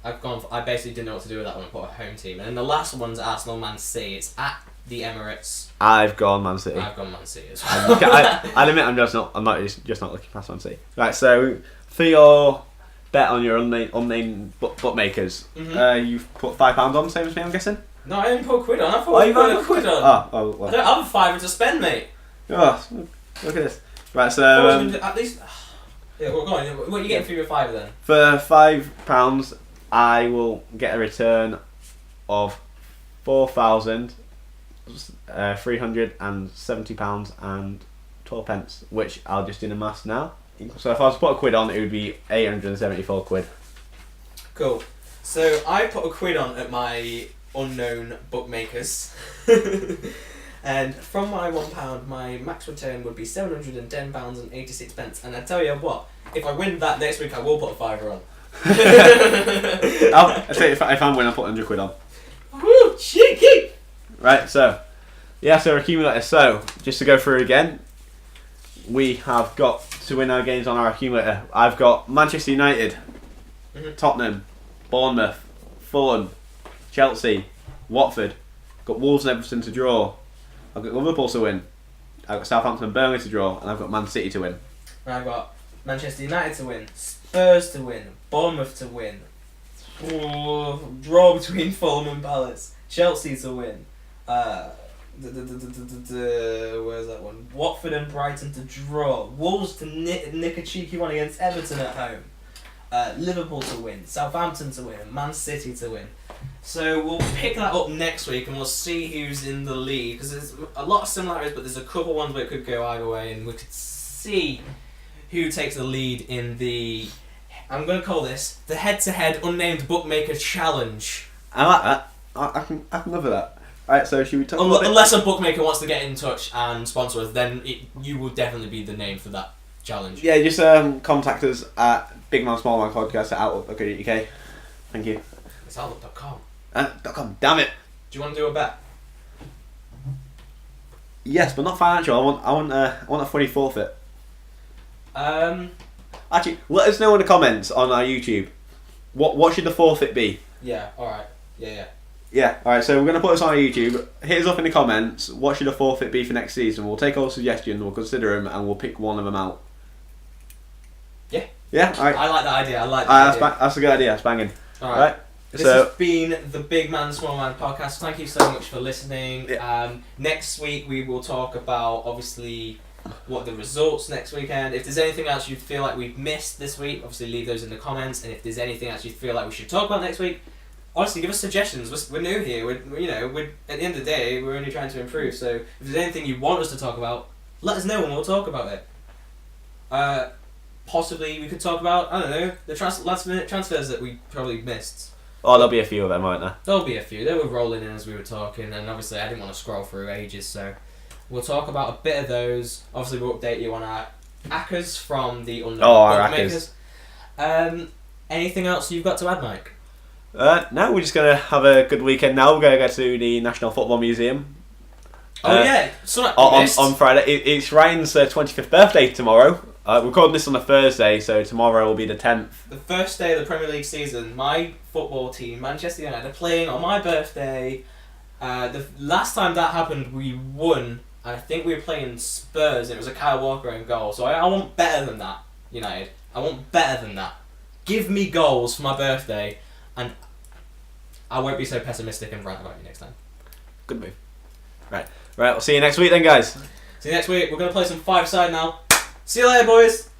I basically didn't know what to do with that one. I put a home team, and then the last one's Arsenal Man City. It's at the Emirates. I've gone Man City. I've gone Man City as well. I admit I'm just not looking past Man City. Right, so for your bet on your unnamed bookmakers, you've put £5 on, same as me, I'm guessing. No, I didn't put a quid on. I thought you put a quid on. Oh, well. I don't have a fiver to spend, mate. Oh, look at this. Right, so at least. Yeah, well, go on. What are you getting for your fiver then? For £5, I will get a return of £4,370 and 12 pence, which I'll just do the maths now. So if I was to put a quid on, it would be 874 quid. Cool. So I put a quid on at my unknown bookmakers. And from my £1, my max return would be £710.86. And I tell you what, if I win that next week, I will put a fiver on. I'll say if I'm winning, I'll put 100 quid on. Woo! Cheeky! Right, so our accumulator. So just to go through again, we have got to win our games on our accumulator. I've got Manchester United, Tottenham, Bournemouth, Fulham, Chelsea, Watford. Got Wolves and Everton to draw. I've got Liverpool to win. I've got Southampton and Burnley to draw, and I've got Man City to win. And I've got Manchester United to win, Spurs to win, Bournemouth to win, draw between Fulham and Palace, Chelsea to win, where's that one? Watford and Brighton to draw, Wolves to nick a cheeky one against Everton at home, Liverpool to win, Southampton to win, and Man City to win. So we'll pick that up next week and we'll see who's in the lead, because there's a lot of similarities, but there's a couple ones where it could go either way, and we could see who takes the lead in the, I'm going to call this the head-to-head unnamed bookmaker challenge. I like that. I can live with that. Right, so should we talk unless a bookmaker wants to get in touch and sponsor us, then you will definitely be the name for that challenge. Yeah, just contact us at bigmansmallmanpodcast@outlook.co.uk. Thank you. It's outlook.com. .com. Damn it. Do you want to do a bet? Yes, but not financial. I want a funny forfeit. Actually, let us know in the comments on our YouTube. What should the forfeit be? Yeah. All right. Yeah. Yeah. All right. So we're gonna put this on our YouTube. Hit us up in the comments. What should the forfeit be for next season? We'll take all suggestions. We'll consider them, and we'll pick one of them out. Yeah. Yeah. All right. I like that idea. That's a good idea. That's banging. All right. This So has been the Big Man Small Man podcast. Thank you so much for listening. Yeah. Next week we will talk about, obviously, what the results next weekend. If there's anything else you feel like we've missed this week, obviously leave those in the comments. And if there's anything else you feel like we should talk about next week, honestly, give us suggestions. We're new here. We're at the end of the day, we're only trying to improve. So if there's anything you want us to talk about, let us know and we'll talk about it. Possibly we could talk about, I don't know, the last minute transfers that we probably missed. Oh, there'll be a few of them, won't there? There'll be a few. They were rolling in as we were talking, and obviously I didn't want to scroll through ages, so we'll talk about a bit of those. Obviously we'll update you on our ACCAs from the unknown bookmakers. Anything else you've got to add, Mike? No, we're just going to have a good weekend now. We're going to go to the National Football Museum. On Friday. It's Ryan's 25th birthday tomorrow. We're recording this on a Thursday, so tomorrow will be the 10th. The first day of the Premier League season, my football team, Manchester United, are playing on my birthday. The last time that happened, we won. I think we were playing Spurs, and it was a Kyle Walker in goal. So I want better than that, United. I want better than that. Give me goals for my birthday, and I won't be so pessimistic and rant about you next time. Good move. Right, we'll see you next week then, guys. See you next week. We're going to play some 5-side now. See you later, boys.